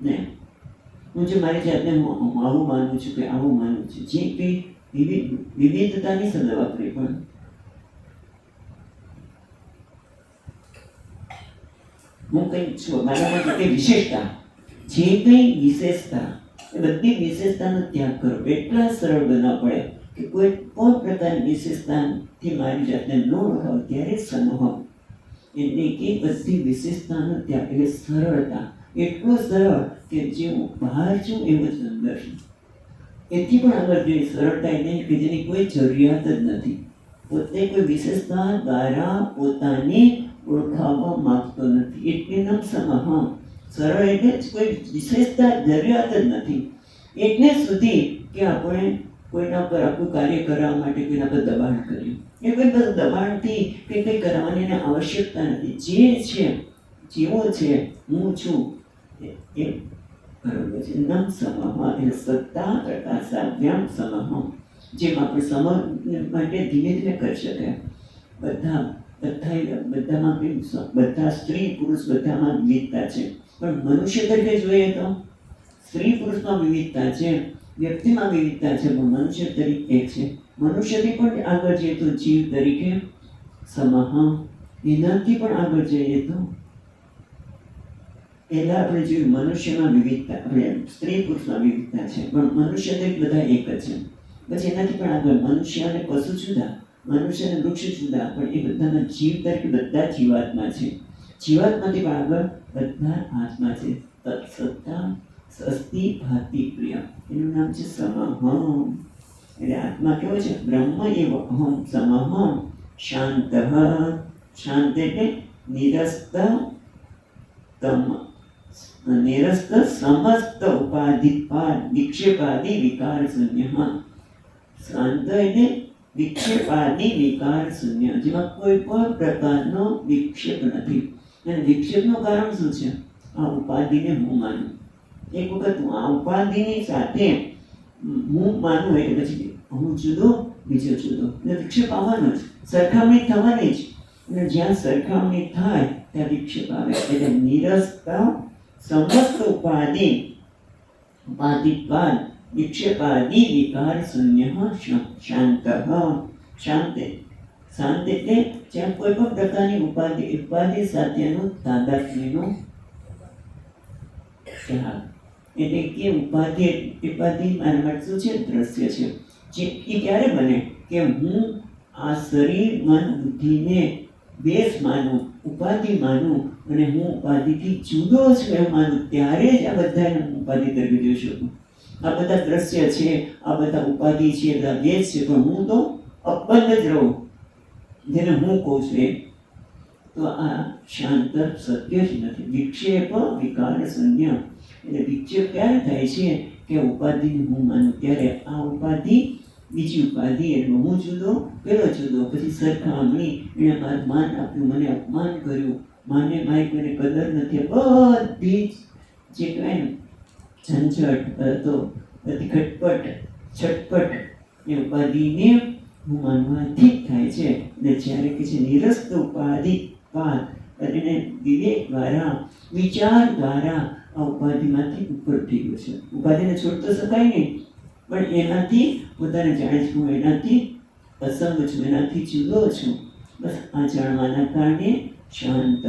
S1: ને હું જે મારી જાતને હું આવું માનું છું કે આવું માનું છું, જે કંઈ વિવિધતાની શબ્દ વાપરી, પણ હું કંઈ છું, મારામાં જે કંઈ વિશેષતા, જે કંઈ વિશેષતા, એ બધી વિશેષતાનો ત્યાગ કરો. એટલા સરળ બનવા પડે કે કોઈ પણ પ્રકારની વિશેષતાથી મારી જાતને ન ઓળખાવ ત્યારે સમૂહ, એટલે કે બધી વિશેષતાનો ત્યાગ એટલે સરળતા. એટલું સરળ કે જે હું બહાર છું એવું જ અંદર છું. એથી પણ આગળ જોઈએ સરળતા એટલે કે જેની કોઈ જરૂરિયાત જ નથી. પોતે કોઈ વિશેષતા દ્વારા પોતાને ઓળખાવવા માંગતો નથી, એટલે નામ સમહ. સરળ એટલે જ કોઈ વિશેષતા જરૂરિયાત જ નથી. એટલે સુધી કે આપણે કોઈના પર આપણું કાર્ય કરવા માટે કોઈના પર દબાણ કર્યું, એ કોઈ બધું દબાણથી કંઈ કંઈ કરવાની એને આવશ્યકતા નથી. જે છે, જેવો છે, હું છું એ બરોબર છે. નમ સમહ એટલે સત્તા પ્રકાશાભ્યામ સમહ. જેમ આપણે સમ માટે ધીમે ધીમે કરી શકાય. બધામાં બધા સ્ત્રી પુરુષ બધામાં વિવિધતા છે, પણ મનુષ્ય તરીકે જોઈએ તો સ્ત્રી પુરુષમાં વિવિધતા છે, વ્યક્તિમાં વિવિધતા છે, પણ મનુષ્ય તરીકે એક છે. મનુષ્યથી પણ આગળ જઈએ તો જીવ તરીકે સમહ. એનાથી પણ આગળ જઈએ તો પહેલા આપણે જોયું મનુષ્યમાં વિવિધતા, આપણે સ્ત્રી પુરુષમાં વિવિધતા છે, પણ મનુષ્ય તરીકે બધા એક જ છે. પછી એનાથી પણ આગળ મનુષ્ય અને પશુ જુદા, મનુષ્ય અને વૃક્ષ જુદા, પણ એ બધાના જીવ તરીકે બધા જીવાત્મા છે. જીવાત્માથી પણ આગળ બધા આત્મા છે. તત્સત્તા સ્વસ્તિ ભાતિ પ્રિય, એનું નામ છે સમહ. એટલે આત્મા કેવો છે? બ્રહ્મ એવ અહમ સમહ શાંત. શાંત એટલે નિરસ્ત નિરસ્ત સમસ્ત ઉપાધિપાદ વિક્ષેપાદી વિકાર શૂન્ય. શાંત એટલે વિક્ષેપાદી વિકાર શૂન્ય, જેમાં કોઈ પણ પ્રકારનો વિક્ષેપ નથી. અને વિક્ષેપનું કારણ શું છે? આ ઉપાધિને હું માનું. એક વખત હું આ ઉપાધિની સાથે હું માનું એટલે પછી હું જુદો, બીજો જુદો, એટલે વિક્ષેપ આવવાનો જ, સરખામણી થવાની જ. અને જ્યાં સરખામણી થાય ત્યાં વિક્ષેપ આવે. એટલે નિરસ્ત સમસ્ત ઉપાધિપાદ વિક્ષેપાદી વિકાર શૂન્ય શાંત. શાંત એટલે જ્યાં કોઈ પણ પ્રકારની ઉપાધિ સાથેનું તાદાત્મ્યનો ત્યાગ. એટલે કે ઉપાધિ મારા માટે શું છે? દ્રશ્ય છે. જે એ ક્યારે બને કે હું આ શરીર મન બુદ્ધિને બેસ માનું, ઉપાધિ માનું, અને હું ઉપાધિથી જુદો છું એમ માનું, ત્યારે જ આ બધાને હું ઉપાધિ તરીકે જોઈ શકું. આ બધા દ્રશ્ય છે, આ બધા ઉપાધિ છે, બધા બેસ છે, પણ હું તો અબદ્ધ જ રહું, જેને હું કહું છું એ. તો આ શાંત સત્ય જ નથી. વિક્ષેપ વિકાર શૂન્ય. એટલે વિક્ષેપ ક્યારે થાય છે કે ઉપાધિને હું માનું, ત્યારે આ ઉપાધિ બીજી ઉપાધિ એટલે હું જુદો, પેલો જુદો, પછી સરખામણી, એને મારું માન આપ્યું, મને અપમાન કર્યું, મારી કોઈને કદર નથી, બધી જે કહેવાય ને ઝંઝટ તો બધી ખટપટ છટપટ એ ઉપાધિને હું માનવાથી જ થાય છે. અને જ્યારે કે છે નિરસ્ત ઉપાધિ પાદ, અને વિવેક દ્વારા, વિચાર દ્વારા આ ઉપાધિમાંથી ઉપર થઈ ગયો છે. ઉપાધિને છોડતો શકાય નહીં, પણ એનાથી પોતાને જાણે છે હું એનાથી અસંગ છું, એનાથી જુદો છું. બસ આ જાણવાના કારણે શાંત.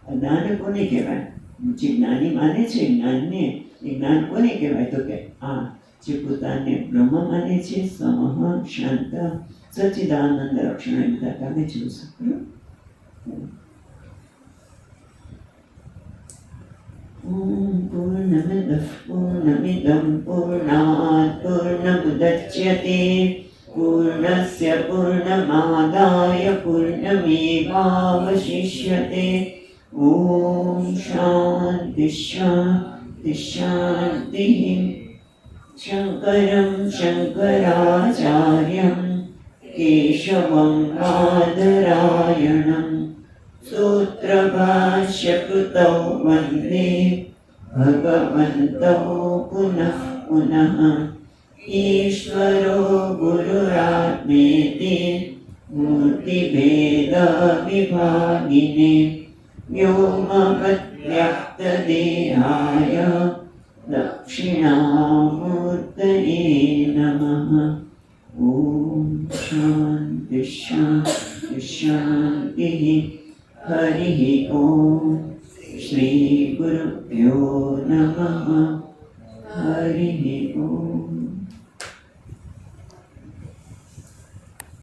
S1: જ્ઞાન કોને કહેવાય? જે જ્ઞાની માને છે જ્ઞાનને, એ જ્ઞાન કોને કહેવાય? તો કે આ જે પોતાને બ્રહ્મ માને છે, સમહ શાંત સચ્ચિદાનંદ લક્ષણ, એ બધા કામે જોશે. પૂર્ણમદઃ પૂર્ણમિદં પૂર્ણાત પૂર્ણમુદચ્યતે પૂર્ણસ્ય પૂર્ણમાદાય પૂર્ણમેવાવશિષ્યતે. ઓમ શાંતિ શાંતિ શાંતિ. શંકરં શંકરાચાર્યં केशवं बादरायणं सूत्रभाष्यकृतौ वन्दे भगवन्तौ पुनः पुनः। ईश्वरो गुरुरात्मेति मूर्तिभेदविभागिने व्योमवद्व्यक्तदेहाय दक्षिणामूर्तये नमः। ॐ शान्ति शान्ति शान्तिः। हरिः ॐ श्रीगुरुभ्यो नमः। हरिः ॐ।